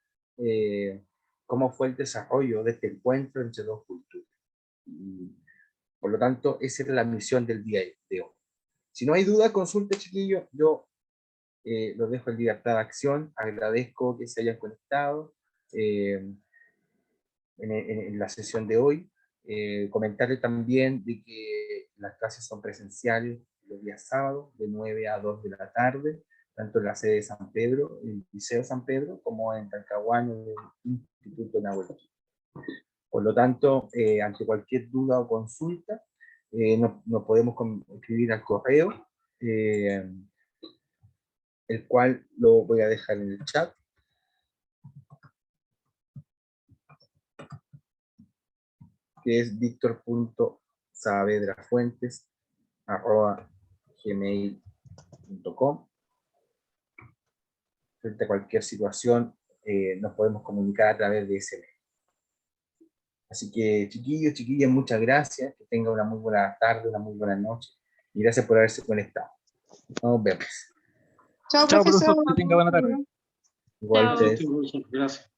cómo fue el desarrollo de este encuentro entre dos culturas. Y, por lo tanto, esa es la misión del día de hoy. Si no hay duda, consulte, chiquillos. Yo los dejo en libertad de acción. Agradezco que se hayan conectado en la sesión de hoy. Comentarles también de que las clases son presenciales los días sábados, de 9 a 2 de la tarde, tanto en la sede de San Pedro, el Liceo San Pedro, como en Talcahuano, el Instituto Nahuel. Por lo tanto, ante cualquier duda o consulta, nos podemos escribir al correo, el cual lo voy a dejar en el chat. Que es victor.saavedrafuentes@gmail.com. Frente a cualquier situación, nos podemos comunicar a través de ese mail. Así que, chiquillos, chiquillas, muchas gracias. Que tengan una muy buena tarde, una muy buena noche. Y gracias por haberse conectado. Nos vemos. Chao, Chao, profesor. profesor, que tenga buena tarde. Igual ustedes. Gracias.